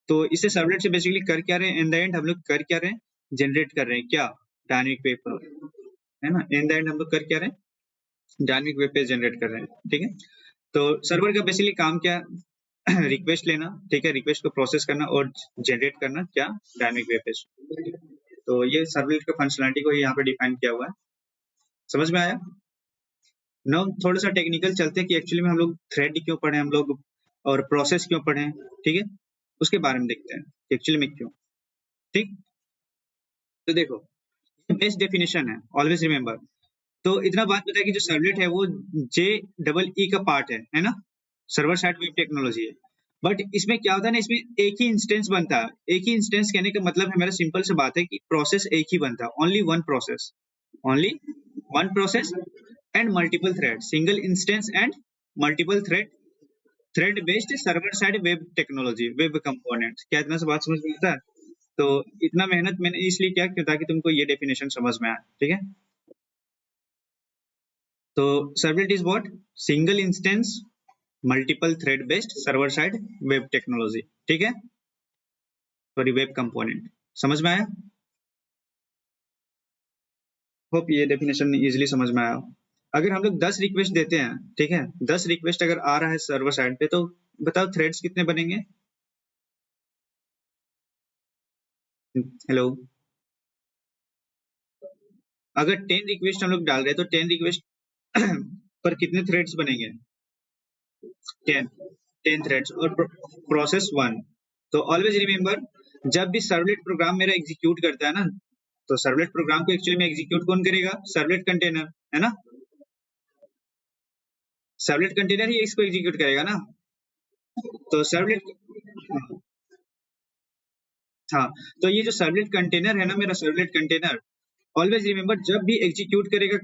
तो इससे सर्वलेट से बेसिकली कर क्या रहे हैं? इन द एंड हम लोग कर क्या रहे हैं? जनरेट कर रहे हैं क्या? डायनेमिक पेपर, है ना? इन द एंड हम लोग कर क्या रहे हैं? डायनेमिक वेब पेज जनरेट कर रहे हैं, ठीक है। तो सर्वर का बेसिकली काम क्या? रिक्वेस्ट लेना, ठीक है, रिक्वेस्ट को प्रोसेस करना और जनरेट करना क्या? Dynamic web page. तो ये सर्वलेट का फंक्शनलिटी को यहाँ पे डिफाइन किया हुआ है, समझ में आया? नाउ थोड़ा सा टेक्निकल चलते हैं कि एक्चुअली में हम लोग थ्रेड क्यों पढ़े हम लोग और प्रोसेस क्यों पढ़े, ठीक है, उसके बारे में देखते हैं एक्चुअली में क्यों, ठीक। तो देखो, बेस्ट डेफिनेशन है, ऑलवेज रिमेंबर। तो इतना बात पता है कि जो सर्वलेट है वो JEE का पार्ट है ना? सर्वर साइड वेब टेक्नोलॉजी है। बट इसमें क्या होता है ना, इसमें एक ही इंस्टेंस बनता है। एक ही इंस्टेंस कहने का मतलब है, मेरा सिंपल सा बात है कि प्रोसेस एक ही बनता है, only one process, only one process and multiple thread, single instance and multiple thread, thread based server side web technology, web components. क्या इतना सा बात समझ में आता है? तो इतना मेहनत मैंने इसलिए किया क्यों, ताकि तुमको ये डेफिनेशन समझ में आए, ठीक है। तो servlet is what? Single instance multiple thread based server side web technology, ठीक है, सॉरी वेब कंपोनेंट। समझ में आया? होप ये डेफिनेशन इजीली समझ में आया। अगर हम लोग 10 रिक्वेस्ट देते हैं, ठीक है, 10 रिक्वेस्ट अगर आ रहा है सर्वर साइड पे, तो बताओ थ्रेड्स कितने बनेंगे? हेलो, अगर 10 रिक्वेस्ट हम लोग डाल रहे हैं तो 10 रिक्वेस्ट पर कितने थ्रेड्स बनेंगे? 10, 10 थ्रेड्स और प्रोसेस 1। तो ऑलवेज रिमेंबर, जब भी सर्वलेट प्रोग्राम मेरा एग्जीक्यूट करता है ना, तो सर्वलेट प्रोग्राम को एक्चुअली में एग्जीक्यूट कौन करेगा? सर्वलेट कंटेनर, है ना? सर्वलेट कंटेनर ही इसको एग्जीक्यूट करेगा ना। तो सर्वलेट, हाँ, तो ये जो सर्वलेट कंटेनर है ना, मेरा सर्वलेट कंटेनर, ऑलवेज रिमेंबर जब भी एग्जीक्यूट करेगा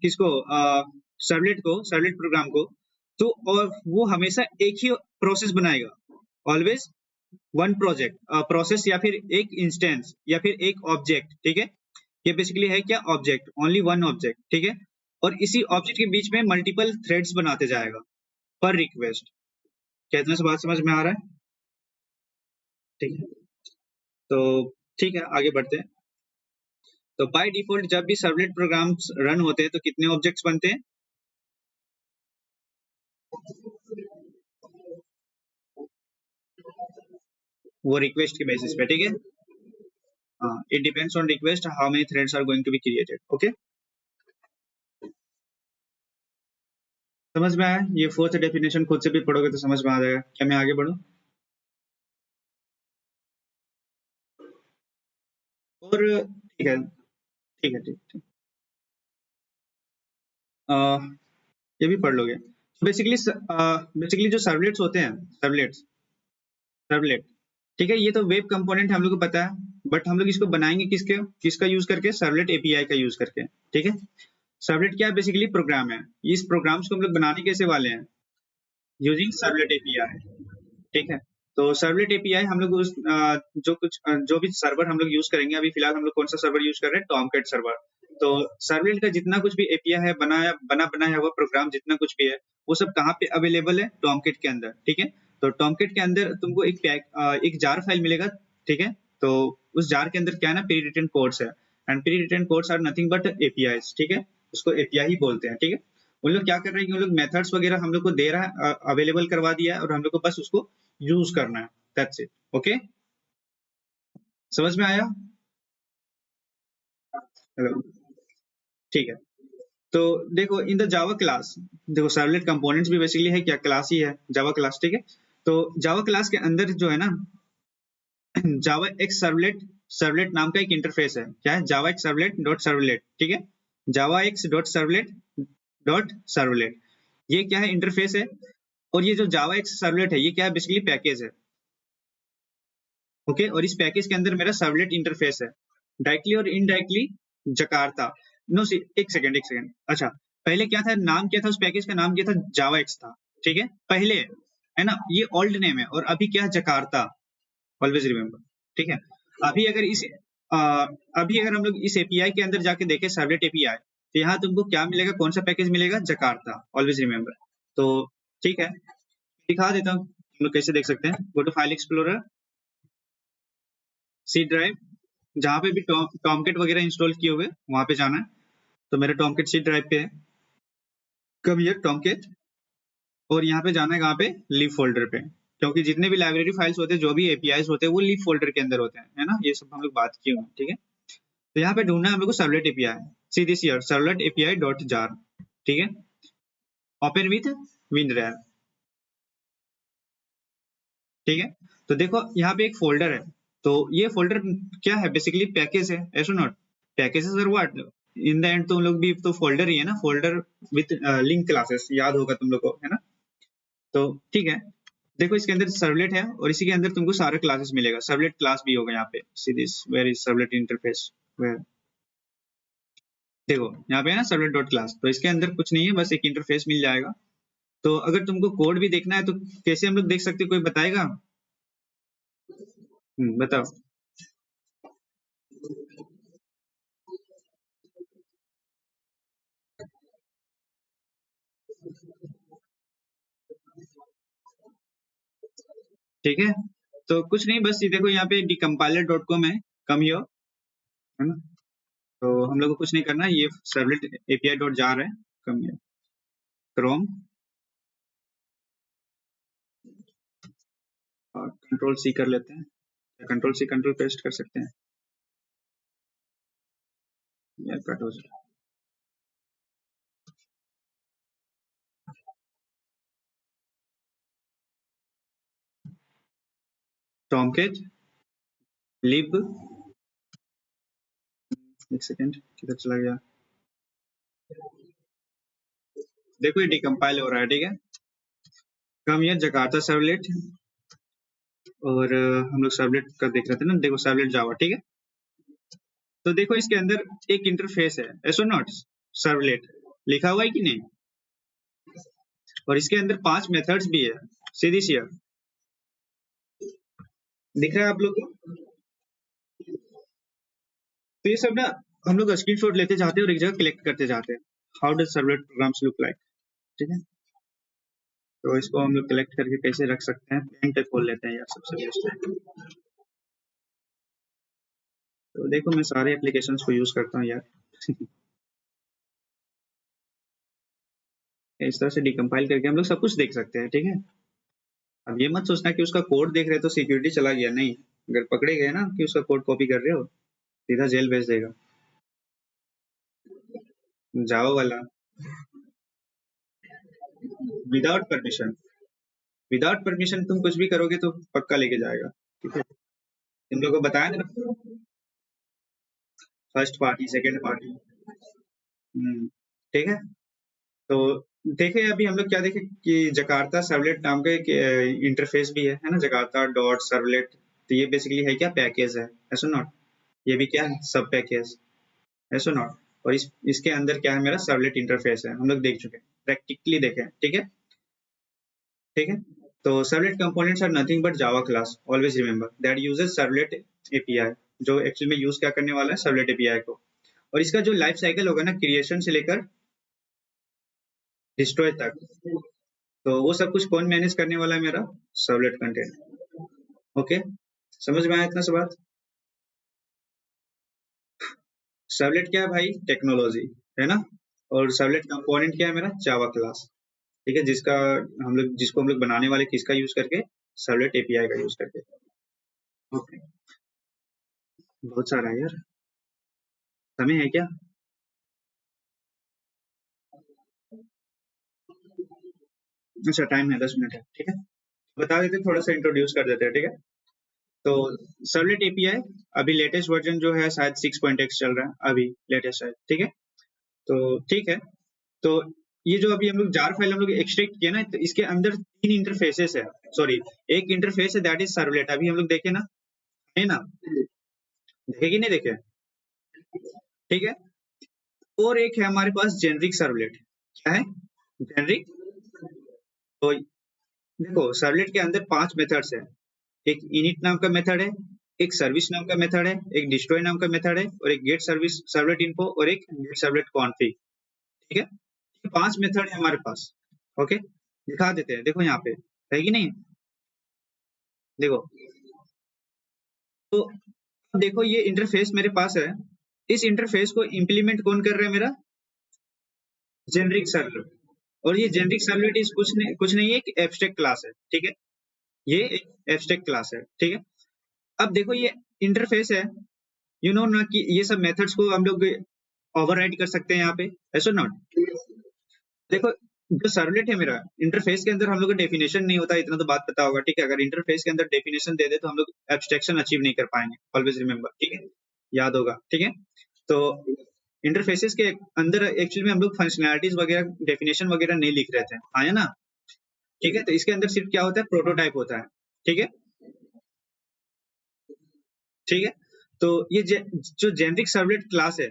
किसको? सर्वलेट को, सर्वलेट प्रोग्राम को, तो और वो हमेशा एक ही प्रोसेस बनाएगा, ऑलवेज वन प्रोजेक्ट प्रोसेस, या फिर एक इंस्टेंस, या फिर एक ऑब्जेक्ट, ठीक है। ये बेसिकली है क्या? ऑब्जेक्ट, ओनली वन ऑब्जेक्ट, ठीक है। और इसी ऑब्जेक्ट के बीच में मल्टीपल थ्रेड्स बनाते जाएगा पर रिक्वेस्ट। क्या इतना सा बात समझ में आ रहा है? ठीक है, तो ठीक है, आगे बढ़ते हैं। तो बाय डिफॉल्ट जब भी सर्वलेट प्रोग्राम्स रन होते हैं तो कितने ऑब्जेक्ट्स बनते हैं? वो रिक्वेस्ट के बेसिस पे, ठीक है। It depends on request how many threads are going to be created, okay. समझ में आया? ये फोर्थ डेफिनेशन खुद से भी पढ़ोगे तो समझ में आ जाएगा। क्या मैं आगे बढ़ूं? और ठीक है, ठीक है, ठीक ठीक। ये भी पढ़ लोगे। बेसिकली बेसिकली जो सर्वलेट्स होते हैं, सर्वलेट्स, सर्वलेट, ठीक है, ये तो वेब कंपोनेंट हम लोग को पता है, बट हम लोग इसको बनाएंगे किसके, किसका यूज करके? सर्वलेट एपीआई का यूज करके, ठीक है। सर्वलेट क्या है? बेसिकली प्रोग्राम है। इस प्रोग्राम्स को हम लोग बनाने कैसे वाले हैं? यूजिंग सर्वलेट एपीआई, ठीक है। तो सर्वलेट एपीआई हम लोग उस जो भी सर्वर हम लोग यूज करेंगे, अभी फिलहाल हम लोग कौन सा सर्वर यूज कर रहे हैं? Tomcat server. तो सर्वलेट का जितना कुछ भी एपीआई है, बनाया हुआ प्रोग्राम जितना कुछ भी है, वो सब कहाँ पे अवेलेबल है? टॉमकैट के अंदर, ठीक है। तो टॉमकैट के अंदर तुमको एक जार फाइल मिलेगा, ठीक है। तो उस जार के अंदर क्या है ना, प्री रिटन कोड्स है, and pre written codes are nothing but API, ठीक है। उसको एपीआई ही बोलते हैं, ठीक है। उन लोग क्या कर रहे हैं कि उन लोग मेथड्स वगैरह हम लोग को दे रहा है, अवेलेबल करवा दिया है, और हम लोग को बस उसको यूज करना है, दैट्स इट। ओके, समझ में आया? हेलो, ठीक है। तो देखो इन द जावा क्लास, देखो सर्वलेट कंपोनेंट्स भी बेसिकली है क्या, क्लास ही है जावा क्लास, ठीक है। तो जावा क्लास के अंदर जो है ना, जावा एक्स सर्वलेट, सर्वलेट नाम का एक इंटरफेस है। क्या है? जावा एक्स सर्वलेट डॉट सर्वलेट, ठीक है। जावा x dot servlet dot servlet, ये क्या है? इंटरफेस है। और ये जो जावा एक्स सर्वलेट है, ये क्या है? बेसिकली पैकेज है। ओके, और इस पैकेज के अंदर मेरा सर्वलेट इंटरफेस है, डायरेक्टली और इनडायरेक्टली जकार्ता। नो सी, एक सेकंड एक सेकंड, अच्छा, पहले क्या था? नाम क्या था उस पैकेज का? नाम क्या था? जावा एक्स था, ठीक है, पहले, है ना? ये ओल्ड नेम है, और अभी क्या है? जकार्ता, ऑलवेज रिमेम्बर, ठीक है। अभी अगर इस आ, अभी अगर हम लोग इस एपीआई के अंदर जाके देखें, सर्वलेट एपीआई, तो यहाँ तुमको क्या मिलेगा? कौन सा पैकेज मिलेगा? Jakarta, always remember. तो ठीक है, दिखा देता हूँ तुम लोग कैसे देख सकते हैं। Go to file explorer, C drive, जहाँ पे भी टॉमकेट वगैरह इंस्टॉल किए हुए वहां पे जाना है। तो मेरा टॉमकेट सी ड्राइव पे है, कब ये टॉमकेट, और यहाँ पे जाना है कहाँ पे? लीव फोल्डर पे, क्योंकि जितने भी लाइब्रेरी फाइल्स होते हैं, जो भी एपीआईज होते हैं, वो लीव फोल्डर के अंदर होते हैं, है ना? ये सब हम लोग बात किए हुए हैं, ठीक है। तो यहाँ पे ढूंढना है हम लोग को servlet API, see this here, servlet API dot jar, ठीक है। ओपन विथ विंडोज, ठीक है। तो देखो यहाँ पे एक फोल्डर है, तो ये फोल्डर क्या है? बेसिकली पैकेज है, ऐसा नॉट, पैकेजेस और व्हाट, इन द एंड तुम लोग भी तो फोल्डर ही है ना, फोल्डर विथ लिंक क्लासेस, याद होगा तुम लोग को, है ना? तो ठीक है, देखो इसके अंदर सर्वलेट है, और इसी के अंदर तुमको सारे क्लासेस मिलेगा, सर्वलेट क्लास भी होगा यहाँ पे, see this, where is servlet interface, where, देखो यहाँ पे है ना सर्वलेट डॉट क्लास, तो इसके अंदर कुछ नहीं है, बस एक इंटरफेस मिल जाएगा। तो अगर तुमको कोड भी देखना है तो कैसे हम लोग देख सकते हैं, कोई बताएगा? बताओ। ठीक है, तो कुछ नहीं, बस ये देखो यहाँ पे decompiler.com है, कम हियर, है ना? तो हम लोग को कुछ नहीं करना है, ये सर्वलेट एपीआई डॉट जार है, कम हियर, क्रोम, और कंट्रोल सी कर लेते हैं, कंट्रोल सी कंट्रोल पेस्ट कर सकते हैं, यार कट हो जाए। टॉमकेट लिब, एक सेकेंड किधर चला गया, देखो ये डिकम्पाइल हो रहा है, ठीक है। कम हियर जकार्ता सर्वलेट, और हम लोग सर्वलेट का देख रहे थे ना, देखो सर्वलेट जावा, ठीक है। तो देखो इसके अंदर एक इंटरफेस है, एसो नॉट, सर्वलेट लिखा हुआ है कि नहीं, और इसके अंदर 5 मेथड्स भी है, सीधी सी, दिख रहा है आप लोग को? तो ये सब ना हम लोग स्क्रीनशॉट लेते जाते हैं और एक जगह कलेक्ट करते जाते हैं, how does servlet programs look like, ठीक है। तो इसको हम लोग कलेक्ट करके कैसे रख सकते हैं, पेन पे खोल लेते हैं यार, सबसे बेस्ट है। तो देखो मैं सारे एप्लीकेशंस को यूज करता हूँ यार। इस तरह से डिकम्पाइल करके हम लोग सब कुछ देख सकते हैं, ठीक है। अब ये मत सोचना कि उसका कोड देख रहे तो सिक्योरिटी चला गया, नहीं, अगर पकड़े गए ना कि उसका कोड कॉपी कर रहे हो, सीधा जेल भेज देगा, जावा वाला, विदाउट परमिशन, विदाउट परमिशन तुम कुछ भी करोगे तो पक्का लेके जाएगा, ठीक है। तुम लोग को बताया ना, फर्स्ट पार्टी सेकंड पार्टी, ठीक है। तो देखे अभी हम लोग क्या देखे कि जकार्ता सर्वलेट नाम का एक इंटरफेस भी है ना, जकार्ता डॉट सर्वलेट, तो ये बेसिकली है क्या? पैकेज है, ऐसा नॉट, ये भी क्या है? सब पैकेज, ऐसा नॉट। और इसके अंदर क्या है? मेरा सर्वलेट इंटरफेस है, हम लोग देख चुके हैं, प्रैक्टिकली देखे हैं, ठीक है, ठीक है। तो servlet components are nothing but Java class, always remember that uses servlet API, जो एक्चुअली में यूज क्या करने वाला है? सर्वलेट एपीआई को। और इसका जो लाइफ साइकिल होगा ना, क्रिएशन से लेकर डिस्ट्रॉय तक, तो वो सब कुछ कौन मैनेज करने वाला है? मेरा सर्वलेट कंटेंट, ओके। समझ में आया इतना सा बात? सर्वलेट क्या है भाई? टेक्नोलॉजी, है ना? और सर्वलेट कंपोनेंट क्या है मेरा, जावा क्लास, ठीक है, जिसको हम लोग बनाने वाले किसका यूज करके, सर्वलेट एपीआई का यूज करके। ओके, बहुत सारा है यार, समय है क्या? अच्छा, टाइम है, 10 मिनट है, ठीक है। बता देते, थोड़ा सा इंट्रोड्यूस कर देते हैं, ठीक है। तो सर्वलेट एपीआई अभी लेटेस्ट वर्जन जो है शायद 6.x चल रहा है, अभी लेटेस्ट है, ठीक है। तो ठीक है, तो ये जो अभी हम लोग जार फाइल हम लोग एक्सट्रैक्ट किया ना, तो इसके अंदर 3 इंटरफेसेस है, सॉरी, एक इंटरफेस है, दैट इज सर्वलेट, अभी हम लोग देखे ना, है ना, देखे कि नहीं देखे, ठीक है। और एक है हमारे पास जेनरिक सर्वलेट, क्या है, जेनरिक। तो देखो सर्वलेट के अंदर 5 मेथड्स है, एक इनिट नाम का मेथड है, एक सर्विस नाम का मेथड है, एक डिस्ट्रॉय नाम का मेथड है, और एक गेट सर्विस सर्वलेट इन्फो, और एक गेट सर्वलेट कॉन्फिग, ठीक है। ये 5 मेथड है हमारे पास, ओके, दिखा देते हैं, देखो यहाँ पे है कि नहीं, देखो। तो अब देखो ये इंटरफेस मेरे पास है, इस इंटरफेस को इम्प्लीमेंट कौन कर रहा है, मेरा जेनरिक सर्वलेट। और ये जेनरिक सर्वलेट इस कुछ नहीं है, एक एब्स्ट्रैक्ट क्लास है, ठीक है, ये एक एब्स्ट्रैक्ट क्लास है, ठीक है। अब देखो ये इंटरफेस है, यू नो ना कि ये सब मेथड्स को हम लोग ओवरराइड कर सकते हैं यहाँ पे, ऐसा नॉट। देखो जो सर्वलेट है मेरा, इंटरफेस के अंदर हम लोग का डेफिनेशन नहीं होता, इतना तो बात पता होगा, ठीक है। अगर इंटरफेस के अंदर डेफिनेशन दे दे तो हम लोग एब्स्ट्रैक्शन अचीव नहीं कर पाएंगे, ऑलवेज रिमेंबर, ठीक है, याद होगा, ठीक है। तो इंटरफेसेस के अंदर एक्चुअली में हम लोग फंक्शनैलिटीज वगैरह डेफिनेशन वगैरह नहीं लिख रहे थे, हाँ, है ना, ठीक है। तो इसके अंदर सिर्फ क्या होता है, प्रोटोटाइप होता है, ठीक है, ठीक है। तो ये जो जेनरिक सर्वलेट क्लास है,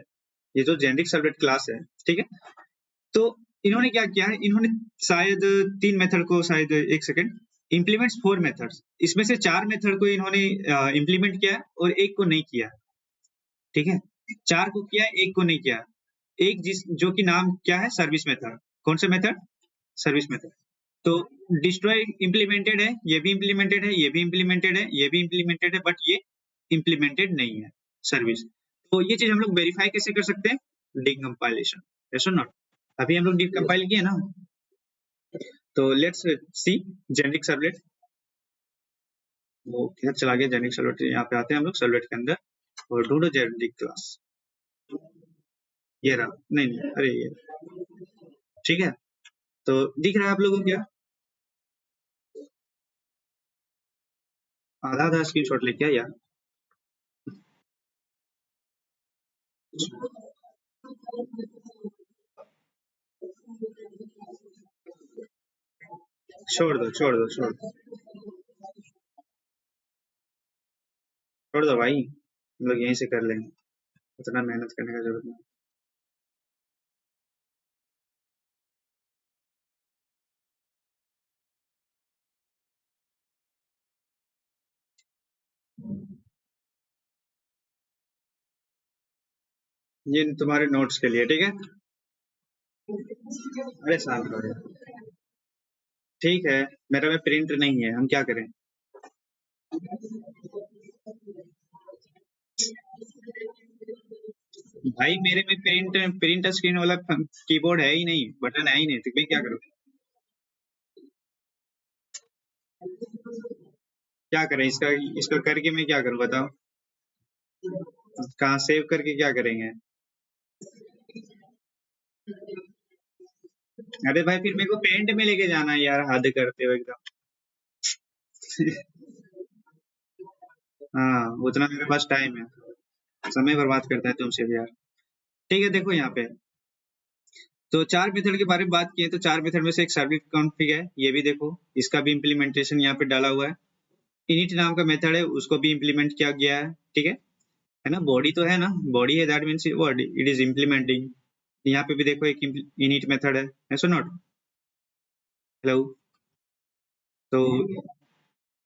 ये जो जेनरिक सर्वलेट क्लास है, ठीक है। तो इन्होंने क्या किया है, इन्होंने शायद 3 मेथड को, शायद एक सेकंड, इम्प्लीमेंट्स 4 मेथड्स, इसमें से 4 मेथड को इन्होंने इम्प्लीमेंट किया है और एक को नहीं किया है, ठीक है। 4 को किया है, एक को नहीं किया है। एक जो कि नाम क्या है, सर्विस मेथड, कौन सा मेथड, सर्विस मेथड। तो डिस्ट्रॉय इम्प्लीमेंटेड है, ये भी इम्प्लीमेंटेड है, ये भी इम्प्लीमेंटेड है, ये भी इम्प्लीमेंटेड है, बट ये इम्प्लीमेंटेड नहीं है, सर्विस। तो ये चीज हम लोग वेरीफाई कैसे कर सकते हैं, डिकम्पाइलेशन, यस और नॉट। अभी हम लोग डिकम्पाइल किए ना, तो लेट्स सी जेनरिक सर्वलेट, वो किधर चला गया जेनरिक सर्वलेट, यहाँ पे आते हैं हम लोग सर्वलेट के अंदर और ढूंढो जेनरिक क्लास, ये रहा, नहीं नहीं, अरे ये, ठीक है। तो दिख रहा है आप लोगों को क्या, आधा आधा स्क्रीन शॉट लेके आया यार, छोड़ दो छोड़ दो छोड़ दो छोड़ दो भाई, हम लोग यहीं से कर लेंगे, उतना मेहनत करने का जरूरत नहीं। ये तुम्हारे नोट्स के लिए, ठीक है, अरे शांत हो जाओ, ठीक है। मेरा में प्रिंट नहीं है, हम क्या करें, भाई मेरे में प्रिंट प्रिंट स्क्रीन वाला कीबोर्ड है ही नहीं, बटन है ही नहीं, तो मैं क्या करूँ, क्या करें इसका, इसका करके मैं क्या करूँ बताओ, कहाँ सेव करके क्या करेंगे, अरे भाई फिर मेरे को पेंट में लेके जाना है यार, हद करते हो एकदम। हाँ, उतना मेरे पास टाइम है, समय बर्बाद करता है तुमसे भी यार, ठीक है। देखो यहाँ पे, तो 4 मेथड के बारे में बात किए, तो 4 मेथड में से एक सर्विस कॉन्फ़िग है, ये भी देखो, इसका भी इम्प्लीमेंटेशन यहाँ पे डाला हुआ है। इनिट नाम का मेथड है, उसको भी इम्प्लीमेंट किया गया है ना, बॉडी तो है ना, बॉडी है, that means what, it is implementing. यहाँ पे भी देखो एक इनिट मेथड है, ऐसा नॉट, हेलो। तो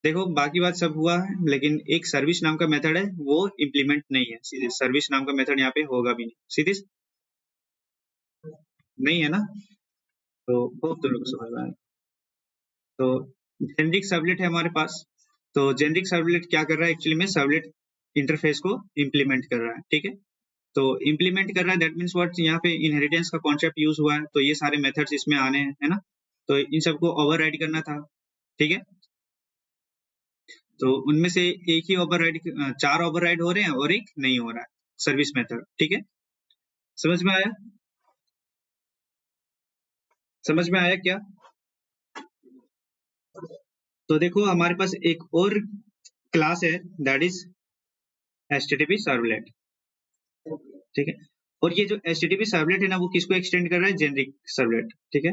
देखो बाकी बात सब हुआ है, लेकिन एक सर्विस नाम का मेथड है, वो इम्प्लीमेंट नहीं है, सीधे सर्विस नाम का मेथड यहाँ पे होगा भी नहीं, सीधे नहीं है ना। तो होप तुम लोग को समझ में आया। तो जेनरिक सर्वलेट है हमारे पास, तो जेनरिक सर्वलेट क्या कर रहा है, एक्चुअली में सर्वलेट इंटरफेस को इम्प्लीमेंट कर रहा है, ठीक है। तो इम्प्लीमेंट कर रहा है, दैट मीन्स व्हाट, यहाँ पे इनहेरिटेंस का कॉन्सेप्ट यूज हुआ है, तो ये सारे मेथड्स इसमें आने हैं, है ना। तो इन सबको ओवरराइड करना था, ठीक है। तो उनमें से एक ही ओवरराइड, 4 ओवरराइड हो रहे हैं और एक नहीं हो रहा है, सर्विस मेथड, ठीक है। समझ में आया? समझ में आया क्या? तो देखो हमारे पास एक और क्लास है, दैट इज HTTP सर्वलेट, ठीक है। और ये जो HTTP सर्वलेट है ना, वो किसको एक्सटेंड कर रहा है? जेनरिक सर्वलेट, ठीक है,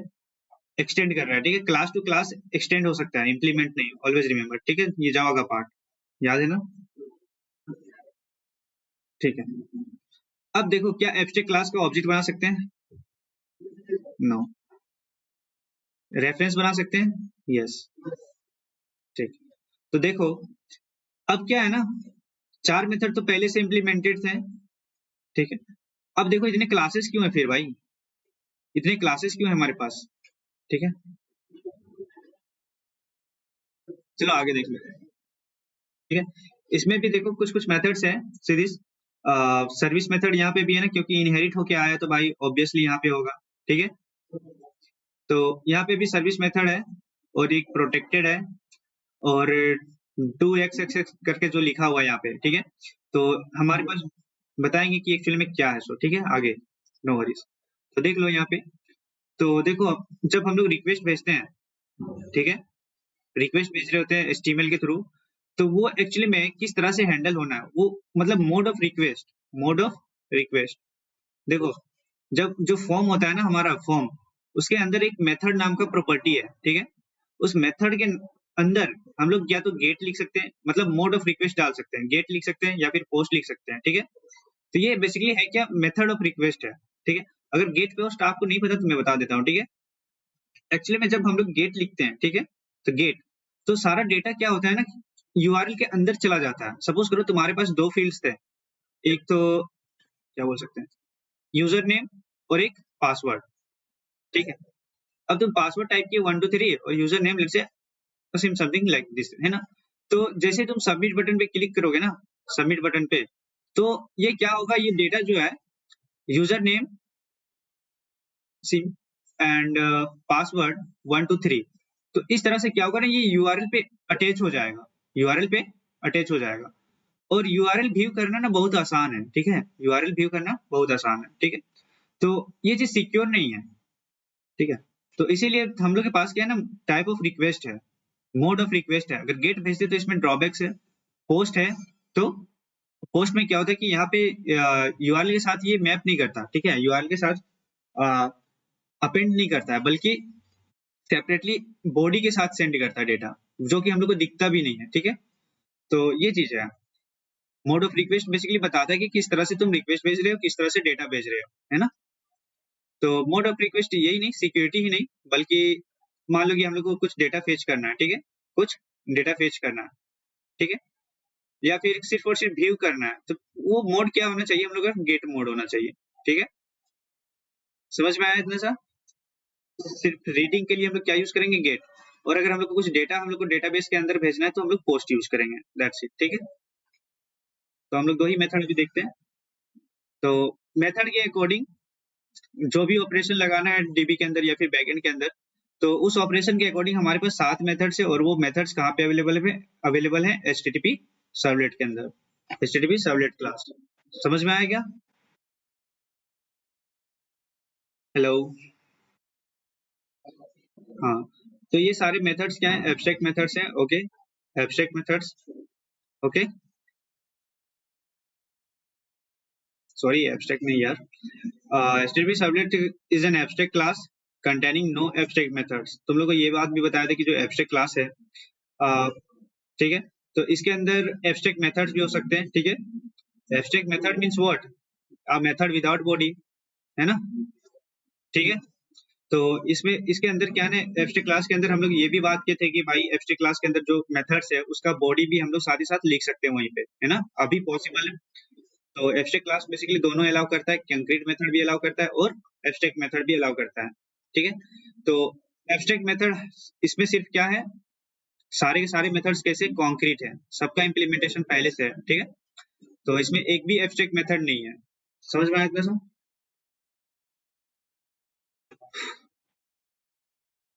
एक्सटेंड कर रहा है, ठीक है। क्लास टू क्लास एक्सटेंड हो सकता है, इंप्लीमेंट नहीं, ऑलवेज रिमेंबर, ठीक है। ये जावा का पार्ट याद है ना, ठीक है। अब देखो, क्या एब्स्ट्रैक्ट क्लास का ऑब्जेक्ट बना सकते हैं? नो। रेफरेंस बना सकते हैं? यस, ठीक। तो देखो, अब क्या है ना, 4 मेथड तो पहले से इंप्लीमेंटेड थे, ठीक है। अब देखो इतने क्लासेस क्यों है फिर भाई, इतने क्लासेस क्यों है हमारे पास, ठीक है। चलो आगे देख लेते हैं, ठीक है। इसमें भी देखो कुछ कुछ मेथड्स हैं, सीरीज सर्विस मेथड यहाँ पे भी है ना, क्योंकि इनहेरिट होके आया है, तो भाई ऑब्वियसली यहाँ पे होगा, ठीक है। तो यहाँ पे भी सर्विस मेथड है और एक प्रोटेक्टेड है, और 2xx करके जो लिखा हुआ है यहाँ पे, ठीक है। तो हमारे पास बताएंगे कि एक्चुअली में क्या है, सो ठीक है आगे, नो वरीज। तो देख लो यहाँ पे, तो देखो जब हम लोग रिक्वेस्ट भेजते हैं, ठीक है, रिक्वेस्ट भेज रहे होते हैं HTML के थ्रू, तो वो एक्चुअली में किस तरह से हैंडल होना है, वो मतलब mode of request, mode of request. देखो, जब जो फॉर्म होता है ना हमारा फॉर्म, उसके अंदर एक मेथड नाम का प्रॉपर्टी है, ठीक है। उस मेथड के अंदर हम लोग या तो गेट लिख सकते हैं, मतलब मोड ऑफ रिक्वेस्ट डाल सकते हैं, गेट लिख सकते हैं या फिर पोस्ट लिख सकते हैं, ठीक है। तो ये बेसिकली है क्या, मेथड ऑफ रिक्वेस्ट है, ठीक है। अगर गेट पोस्ट आपको नहीं पता तो मैं बता देता हूँ, ठीक है। एक्चुअली में जब हम लोग गेट लिखते हैं, ठीक है, तो गेट, तो सारा डेटा क्या होता है ना, यूआरएल के अंदर चला जाता है। सपोज करो तुम्हारे पास 2 फील्ड्स थे, एक तो क्या बोल सकते हैं, यूजर नेम और एक पासवर्ड, ठीक है। अब तुम पासवर्ड टाइप किए 1 2 3 और user name let's say something like this, है ना। तो जैसे तुम सबमिट बटन पे क्लिक करोगे ना, सबमिट बटन पे, तो ये क्या होगा, ये डेटा जो है, user name SIM and password 1 2 3, तो इस तरह से क्या होगा ना, ये यूआरएल पे अटैच हो जाएगा, यूआरएल पे अटैच हो जाएगा। और यूआरएल व्यू करना ना बहुत आसान है, ठीक है, यूआरएल व्यू करना बहुत आसान है, ठीक है। तो ये चीज सिक्योर नहीं है, ठीक है। तो इसीलिए हम लोग के पास क्या है ना, टाइप ऑफ रिक्वेस्ट है, मोड ऑफ रिक्वेस्ट है। अगर गेट भेजते तो इसमें ड्रॉबैक्स है। पोस्ट है, तो पोस्ट में क्या होता है कि यहाँ पे यूआरएल के साथ ये मैप नहीं करता, ठीक है, यूआरएल के साथ अपेंड नहीं करता है, बल्कि सेपरेटली बॉडी के साथ सेंड करता है डेटा, जो कि हम लोग को दिखता भी नहीं है, ठीक है। तो ये चीज है, मोड ऑफ रिक्वेस्ट बेसिकली बताता है कि किस तरह से तुम रिक्वेस्ट भेज रहे हो, किस तरह से डेटा भेज रहे हो, है ना। तो मोड ऑफ रिक्वेस्ट यही नहीं, सिक्योरिटी ही नहीं, बल्कि मान लो कि हम लोग को कुछ डेटा फेच करना है, ठीक है, कुछ डेटा फेच करना है, ठीक है, या फिर सिर्फ और सिर्फ व्यू करना है, तो वो मोड क्या होना चाहिए, हम लोग का गेट मोड होना चाहिए, ठीक है। समझ में आया इतना सा? सिर्फ रीडिंग के लिए हम लोग क्या यूज करेंगे, गेट। और अगर हम लोग को कुछ डेटा हम लोग को डेटाबेस के अंदर भेजना है, तो हम लोग पोस्ट यूज करेंगे, दैट्स इट, ठीक है। तो हम लोग 2 ही मेथड अभी देखते हैं। तो मेथड के अकॉर्डिंग जो भी ऑपरेशन लगाना है डीबी के अंदर या फिर बैकएंड के अंदर, तो उस ऑपरेशन के अकॉर्डिंग हमारे पास 7 मेथड्स है, और वो मेथड्स कहाँ पे अवेलेबल है HTTP सर्वलेट के अंदर, HTTP सर्वलेट क्लास। समझ में आया क्या? हेलो, हाँ। तो ये सारे मेथड्स क्या है, एब्स्ट्रैक्ट मेथड्स हैं, okay, abstract methods, okay, sorry abstract नहीं यार, HTTP servlet is an abstract class containing no abstract methods. तुम लोग को ये बात भी बताया था कि जो एब्स्ट्रैक्ट क्लास है, ठीक है, तो इसके अंदर एब्स्ट्रैक्ट मेथड्स भी हो सकते हैं, ठीक है। Abstract method means what, a method without body, है ना, ठीक है। तो इसमें इसके अंदर क्या है, एब्स्ट्रैक्ट क्लास के अंदर हम लोग ये भी बात किए थे कि भाई एब्स्ट्रैक्ट क्लास के अंदर जो मेथड्स है उसका बॉडी भी हम लोग साथ ही साथ लिख सकते हैं वहीं पे, है ना, अभी पॉसिबल है। तो एब्स्ट्रैक्ट क्लास बेसिकली दोनों अलाउ करता है, कंक्रीट मेथड भी अलाउ करता है और एब्स्ट्रैक्ट मेथड भी अलाउ करता है, ठीक है। तो एब्स्ट्रैक्ट मेथड इसमें सिर्फ क्या है, सारे के सारे मेथड्स कैसे कॉन्क्रीट है, सबका इम्प्लीमेंटेशन पहले से है, ठीक है। तो इसमें एक भी एब्स्ट्रैक्ट मेथड नहीं है, समझ में आया इतना सा?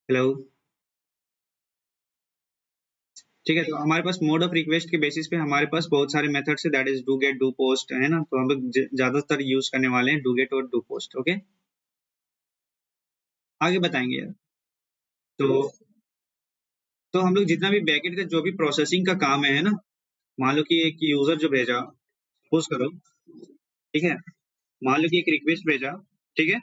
हेलो। ठीक है, तो हमारे पास मोड ऑफ रिक्वेस्ट के बेसिस पे हमारे पास बहुत सारे मेथड्स है, that is do get, do post, है ना? तो हम लोग ज्यादातर यूज करने वाले हैं डू गेट और डू पोस्ट। ओके, आगे बताएंगे यार। तो हम लोग जितना भी बैकएंड का जो भी प्रोसेसिंग का काम है ना, मान लो कि एक यूजर जो भेजा, सपोज करो, ठीक है, मान लो कि एक रिक्वेस्ट भेजा, ठीक है,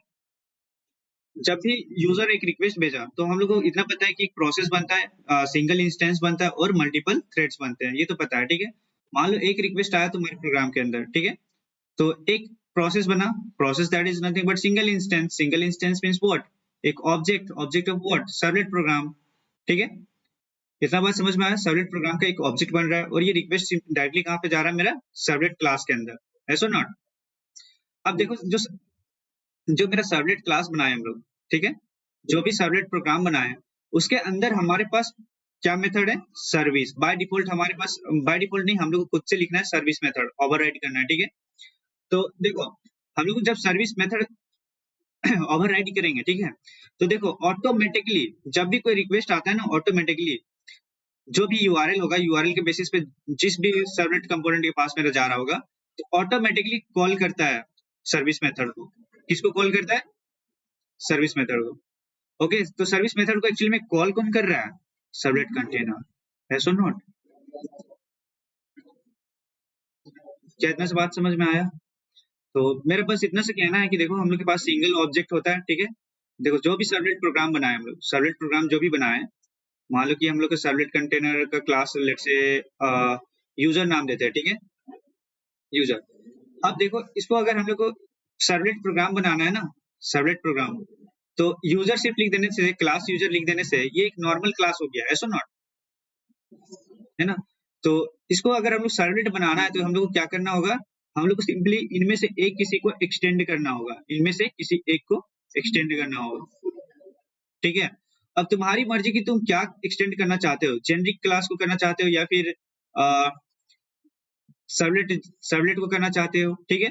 जब भी यूजर एक रिक्वेस्ट भेजा तो हम लोग को इतना पता है कि एक प्रोसेस बनता है, सिंगल इंस्टेंस बनता है और मल्टीपल थ्रेड्स बनते हैं, ये तो पता है, ठीक है। मान लो एक रिक्वेस्ट आया तुम्हारे प्रोग्राम के अंदर, ठीक है, तो एक प्रोसेस बना, process that is nothing but single instance, single instance means what, एक object, object of what, servlet program, ठीक है। इतना बात समझ में आया, सर्वलेट प्रोग्राम का एक ऑब्जेक्ट बन रहा है और ये रिक्वेस्ट डायरेक्टली कहाँ पे जा रहा है, मेरा सर्वलेट क्लास के अंदर, ऐसा नॉट। अब देखो, जो जो मेरा सर्वलेट क्लास बनाया हम लोग, ठीक है, जो भी सर्वलेट प्रोग्राम बनाया है उसके अंदर हमारे पास क्या मेथड है, सर्विस। बाय डिफॉल्ट हमारे पास, बाय डिफॉल्ट नहीं, हम लोग को खुद से लिखना है सर्विस मेथड, ओवरराइड करना है, ठीक है। तो देखो, हम लोग जब सर्विस मेथड ओवरराइड करेंगे, ठीक है, तो देखो ऑटोमेटिकली जब भी कोई रिक्वेस्ट आता है ना, ऑटोमेटिकली जो भी यूआरएल होगा, यूआरएल के बेसिस पे जिस भी सर्वलेट कंपोनेंट के पास मेरा जा रहा होगा, तो ऑटोमेटिकली कॉल करता है सर्विस मेथड को। किसको कॉल करता है, सर्विस मेथड को। ओके, तो सर्विस मेथड को एक्चुअली में कॉल कौन कर रहा है, सर्वलेट कंटेनर, यस और नॉट? क्या इतना से बात समझ में आया? तो मेरे पास इतना से कहना है कि देखो, हम लोग के पास सिंगल ऑब्जेक्ट होता है, ठीक है। देखो, जो भी सर्वलेट प्रोग्राम बनाए हम लोग, सर्वलेट प्रोग्राम जो भी बनाए, मान लो कि हम लोग को सर्वलेट कंटेनर का क्लास लेट से यूजर नाम देते हैं, ठीक है, यूजर। अब देखो, इसको अगर हम लोग को सर्वलेट प्रोग्राम बनाना है ना, सर्वलेट प्रोग्राम, तो यूजर सिर्फ लिख देने से, क्लास यूजर लिख देने से ये एक नॉर्मल क्लास हो गया, ऐसा नॉट, है ना? तो इसको अगर हम लोग सर्वलेट बनाना है तो हम लोग को क्या करना होगा, हम लोग को सिंपली इनमें से एक किसी को एक्सटेंड करना होगा, इनमें से किसी एक को एक्सटेंड करना होगा, ठीक है। अब तुम्हारी मर्जी की तुम क्या एक्सटेंड करना चाहते हो, जेनरिक क्लास को करना चाहते हो या फिर सर्वलेट, सर्वलेट को करना चाहते हो, ठीक है।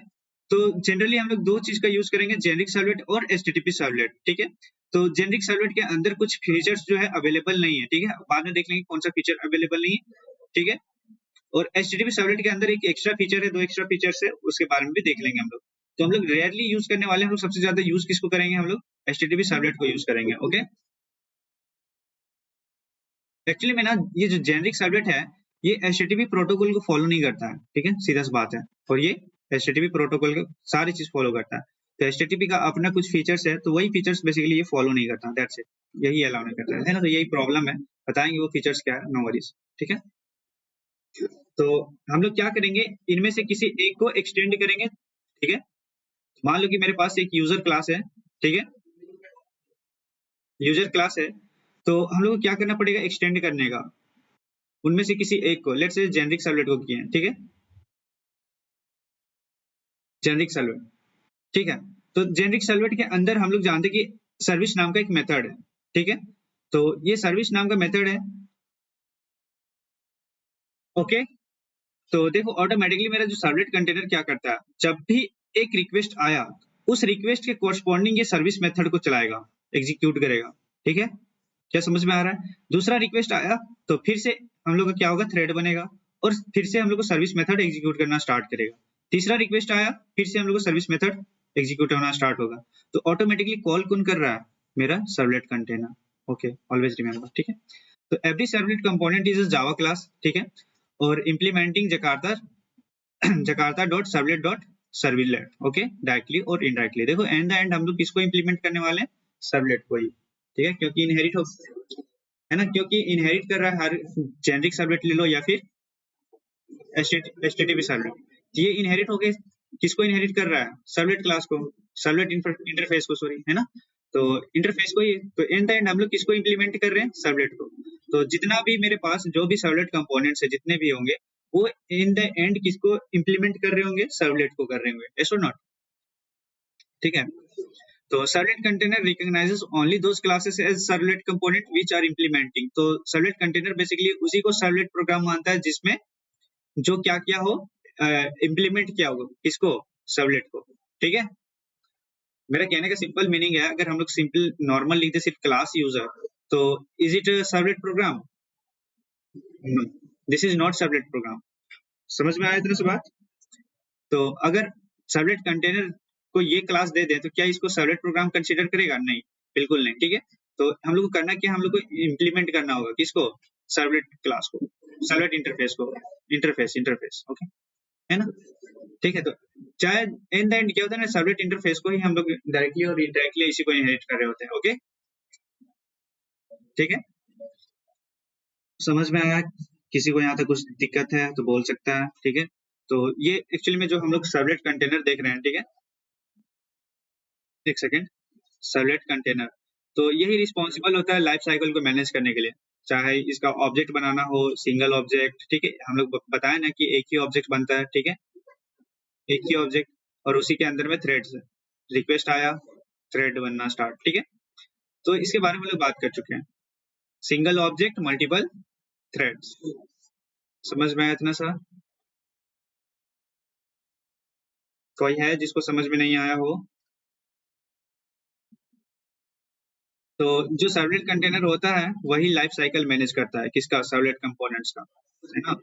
तो जनरली हम लोग दो चीज का यूज करेंगे, जेनरिक सर्वलेट और एचटीटीपी सर्वलेट, ठीक है। तो जेनरिक सर्वलेट के अंदर कुछ फीचर्स जो है अवेलेबल नहीं है, ठीक है, बाद में देख लेंगे कौन सा फीचर अवेलेबल नहीं है, ठीक है। और एचटीटीपी सर्वलेट के अंदर एक एक्स्ट्रा फीचर है, दो एक्स्ट्रा फीचर्स है, उसके बारे में भी देख लेंगे हम लोग। तो हम लोग रेयरली यूज करने वाले, हम लोग सबसे ज्यादा यूज किसको करेंगे, हम लोग एचटीटीपी सर्वलेट को यूज करेंगे। ओके, एक्चुअली में ना, ये जो जेनरिक सर्वलेट है, ये एचटीटीपी प्रोटोकॉल को फॉलो नहीं करता है, ठीक है, सीधा सी बात है। और ये एचटीटीपी प्रोटोकॉल को सारी चीज फॉलो करता है। तो एचटीटीपी का अपना कुछ फीचर्स है, तो वही फीचर्स बेसिकली ये फॉलो नहीं करता, दैट्स इट, यही अलाउ नहीं करता है ना। तो यही प्रॉब्लम है, बताएंगे वो फीचर्स क्या है, नो वरीज, ठीक है। तो हम लोग क्या करेंगे, इनमें से किसी एक को एक्सटेंड करेंगे, ठीक है। मान लो कि मेरे पास एक यूजर क्लास है, ठीक है, यूजर क्लास है, तो हम लोग को क्या करना पड़ेगा, एक्सटेंड करने का, उनमें से किसी एक को, लेट्स से जेनरिक सर्वलेट को किए हैं, ठीक है, जेनरिक सर्वलेट, ठीक है। तो जेनरिक सर्वलेट के अंदर हम लोग जानते हैं कि सर्विस नाम का एक मेथड है, ठीक है। तो ये सर्विस नाम का मेथड है, ओके। तो देखो, ऑटोमेटिकली मेरा जो सर्वलेट कंटेनर क्या करता है, जब भी एक रिक्वेस्ट आया, उस रिक्वेस्ट के कोरस्पॉन्डिंग ये सर्विस मेथड को चलाएगा, एग्जीक्यूट करेगा, ठीक है। क्या समझ में आ रहा है? दूसरा रिक्वेस्ट आया तो फिर से हम लोग का क्या होगा, थ्रेड बनेगा और फिर से हम लोग को सर्विस मेथड एग्जीक्यूट करना स्टार्ट करेगा। तीसरा रिक्वेस्ट आया, फिर से हम लोग को सर्विस मेथड एग्जीक्यूट होना स्टार्ट होगा। तो ऑटोमेटिकली कॉल कौन कर रहा है, मेरा servlet container. Okay, always remember, ठीक है। तो every servlet component is a Java class, ठीक है, और implementing Jakarta Jakarta dot servlet dot servlet, okay, directly और इनडायरेक्टली। देखो, एंड द एंड हम लोग किसको इम्प्लीमेंट करने वाले हैं, सर्वलेट को ही, ठीक है, क्योंकि इनहेरिट हो, है ना, क्योंकि इनहेरिट कर रहा है हर, जेनरिक सर्वलेट ले लो या फिर एचटीटीपी सर्वलेट, ये इनहेरिट होके किसको इनहेरिट कर रहा है, सर्वलेट क्लास को, सर्वलेट इंटरफेस को, सॉरी, है ना। तो इंटरफेस को ही, तो एंड द एंड हम लोग किसको इम्प्लीमेंट कर रहे हैं, सर्वलेट को। तो जितना भी मेरे पास जो भी सर्वलेट कंपोनेंट्स है, जितने भी होंगे, वो इन द एंड किसको इम्प्लीमेंट कर रहे होंगे, सर्वलेट को कर रहे होंगे, यस और नॉट, ठीक है। तो servlet container recognizes only those classes as servlet component which are implementing. तो सर्वलेट कंटेनर बेसिकली उसी को सर्वलेट प्रोग्राम मानता है जिसमें जो क्या किया हो, इम्प्लीमेंट किया हो, किसको, सर्वलेट को, ठीक है। मेरा कहने का सिंपल मीनिंग है, अगर हम लोग सिंपल नॉर्मल लिखते सिर्फ क्लास यूजर, तो is it servlet program? This is not servlet program. समझ में आया इतना सी बात? तो अगर सर्वलेट कंटेनर को ये क्लास दे दे तो क्या इसको सर्वलेट प्रोग्राम कंसीडर करेगा? नहीं, बिल्कुल नहीं। ठीक है, तो हम लोग को करना क्या, हम लोग को इम्प्लीमेंट करना होगा किसको? सर्वलेट क्लास को, सर्वलेट इंटरफेस को, इंटरफेस ओके, है ना? ठीक है, तो चाहे इन द एंड क्या होता है ना, सर्वलेट इंटरफेस को ही हम लोग डायरेक्टली और इनडायरेक्टली इसी को इनहेरिट कर रहे होते हैं। ओके, ठीक है, समझ में आया? किसी को यहाँ तक कुछ दिक्कत है तो बोल सकता है। ठीक है, तो ये एक्चुअली में जो हम लोग सर्वलेट कंटेनर देख रहे हैं, ठीक है, एक सेकेंड, सर्वलेट कंटेनर, तो यही रिस्पॉन्सिबल होता है लाइफ साइकिल को मैनेज करने के लिए, चाहे इसका ऑब्जेक्ट बनाना हो, सिंगल ऑब्जेक्ट। ठीक है, हम लोग बताए ना कि एक ही ऑब्जेक्ट बनता है। ठीक है, एक ही ऑब्जेक्ट और उसी के अंदर में थ्रेड्स, रिक्वेस्ट आया, थ्रेड बनना स्टार्ट। ठीक है, तो इसके बारे में लोग बात कर चुके हैं, सिंगल ऑब्जेक्ट मल्टीपल थ्रेड्स। समझ में आया इतना सा? कोई है जिसको समझ में नहीं आया हो? तो जो सर्वलेट कंटेनर होता है वही लाइफ साइकिल मैनेज करता है, किसका? सर्वलेट कंपोनेंट्स का, है ना?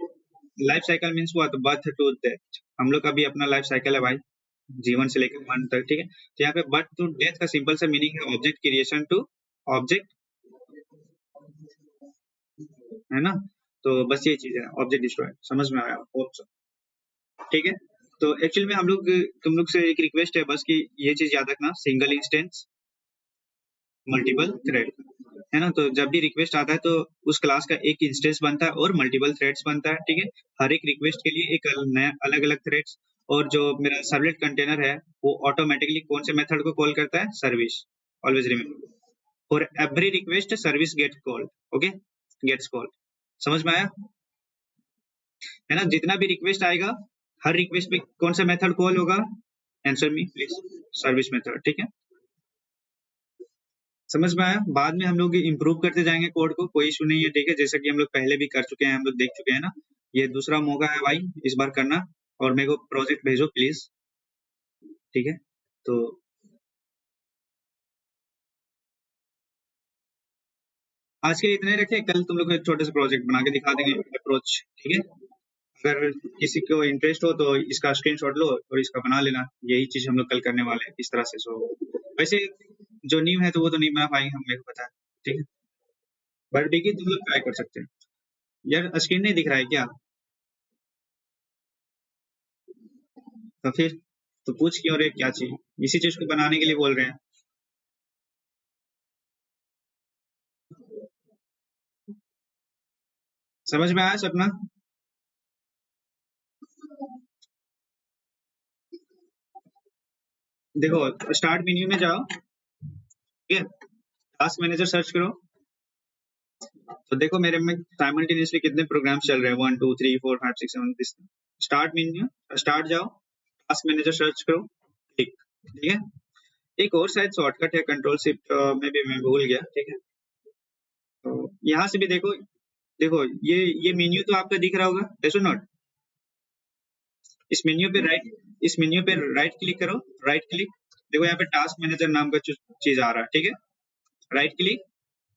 Life cycle means what? Birth to death. हम लोग का भी अपना लाइफ साइकिल है भाई, जीवन से लेकर मरण तक। ठीक है, तो यहाँ पे बर्थ टू डेथ का सिंपल सा मीनिंग है ऑब्जेक्ट क्रिएशन टू ऑब्जेक्ट, है ना? तो बस ये चीज है, ऑब्जेक्ट डिस्ट्रॉय। समझ में आया? Hope so. ठीक है, तो एक्चुअली में हम लोग, तुम लोग से एक रिक्वेस्ट है बस कि ये चीज याद रखना, सिंगल इंस्टेंस मल्टीपल थ्रेड, है ना? तो जब भी रिक्वेस्ट आता है तो उस क्लास का एक इंस्टेंस बनता है और मल्टीपल थ्रेड्स बनता है। ठीक है, हर एक रिक्वेस्ट के लिए एक नया अलग अलग थ्रेड्स। और जो मेरा सर्वलेट कंटेनर है वो ऑटोमेटिकली कौन से मेथड को कॉल करता है? Service. Always remember, for every request service get called. Okay, gets called. समझ में आया? है ना? जितना भी रिक्वेस्ट आएगा, हर रिक्वेस्ट पे कौन सा मेथड कॉल होगा? Answer me please. Service method. ठीक है, समझ में आया? बाद में हम लोग इम्प्रूव करते जाएंगे कोड को, कोई इशू नहीं है। ठीक है, जैसा कि हम लोग पहले भी कर चुके हैं, हम लोग देख चुके हैं ना। ये दूसरा मौका है भाई, इस बार करना। और मेरे को प्रोजेक्ट भेजो प्लीज। ठीक है, तो आज के लिए इतने ही रखे, कल तुम लोग को एक छोटे से प्रोजेक्ट बना के दिखा देंगे, अप्रोच। ठीक है, अगर किसी को इंटरेस्ट हो तो इसका स्क्रीनशॉट लो और इसका बना लेना। यही चीज हम लोग कल करने वाले हैं, इस तरह से। सो वैसे जो न्यू है तो वो तो नहीं बना पाएंगे हम, मेरे को पता है। ठीक है, बट देखिए तुम लोग ट्राई कर सकते हैं। यार स्क्रीन नहीं दिख रहा है क्या? तो फिर तो पूछ क्यों रहे, क्या चाहिए? इसी चीज को बनाने के लिए बोल रहे हैं। समझ में आया सपना? देखो, स्टार्ट मेन्यू में जाओ। ठीक है, टास्क मैनेजर सर्च करो, तो देखो मेरे में साइमल्टेनियसली कितने प्रोग्राम चल रहे हैं, 1 2 3 4 5 6 7 दिस। स्टार्ट मेन्यू, स्टार्ट जाओ, टास्क मैनेजर सर्च करो, ठीक। ठीक है, एक और शायद शॉर्टकट है, कंट्रोल शिफ्ट में भी मैं भूल गया। ठीक है, तो यहाँ से भी देखो, देखो ये मेन्यू तो आपका दिख रहा होगा, ऐसो नॉट? इस मेन्यू पे राइट, इस मेन्यू पे राइट क्लिक करो, राइट क्लिक। देखो यहाँ पे टास्क मैनेजर नाम का चीज आ रहा है। ठीक है, राइट क्लिक,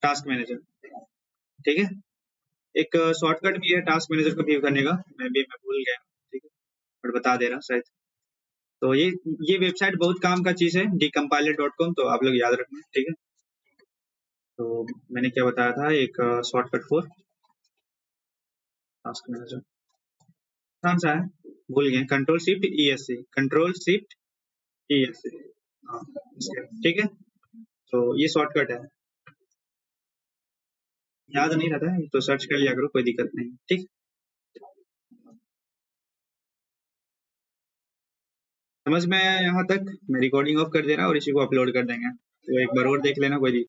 टास्क मैनेजर। ठीक है, एक शॉर्टकट भी है टास्क मैनेजर को व्यू करने का, मैं भूल गया। ठीक है, बट बता दे रहा शायद। तो ये वेबसाइट बहुत काम का चीज है, decompiler.com, तो आप लोग याद रखना। ठीक है, तो मैंने क्या बताया था, एक शॉर्टकट फॉर टास्क मैनेजर, कौन सा है भूल गए, control shift E S C, control shift E S C. हाँ, ठीक है, तो ये शॉर्टकट है, याद नहीं रहता है तो सर्च कर लिया करो, कोई दिक्कत नहीं। ठीक, समझ में आया यहाँ तक? मैं रिकॉर्डिंग ऑफ कर दे रहा और इसी को अपलोड कर देंगे, तो एक बार और देख लेना, कोई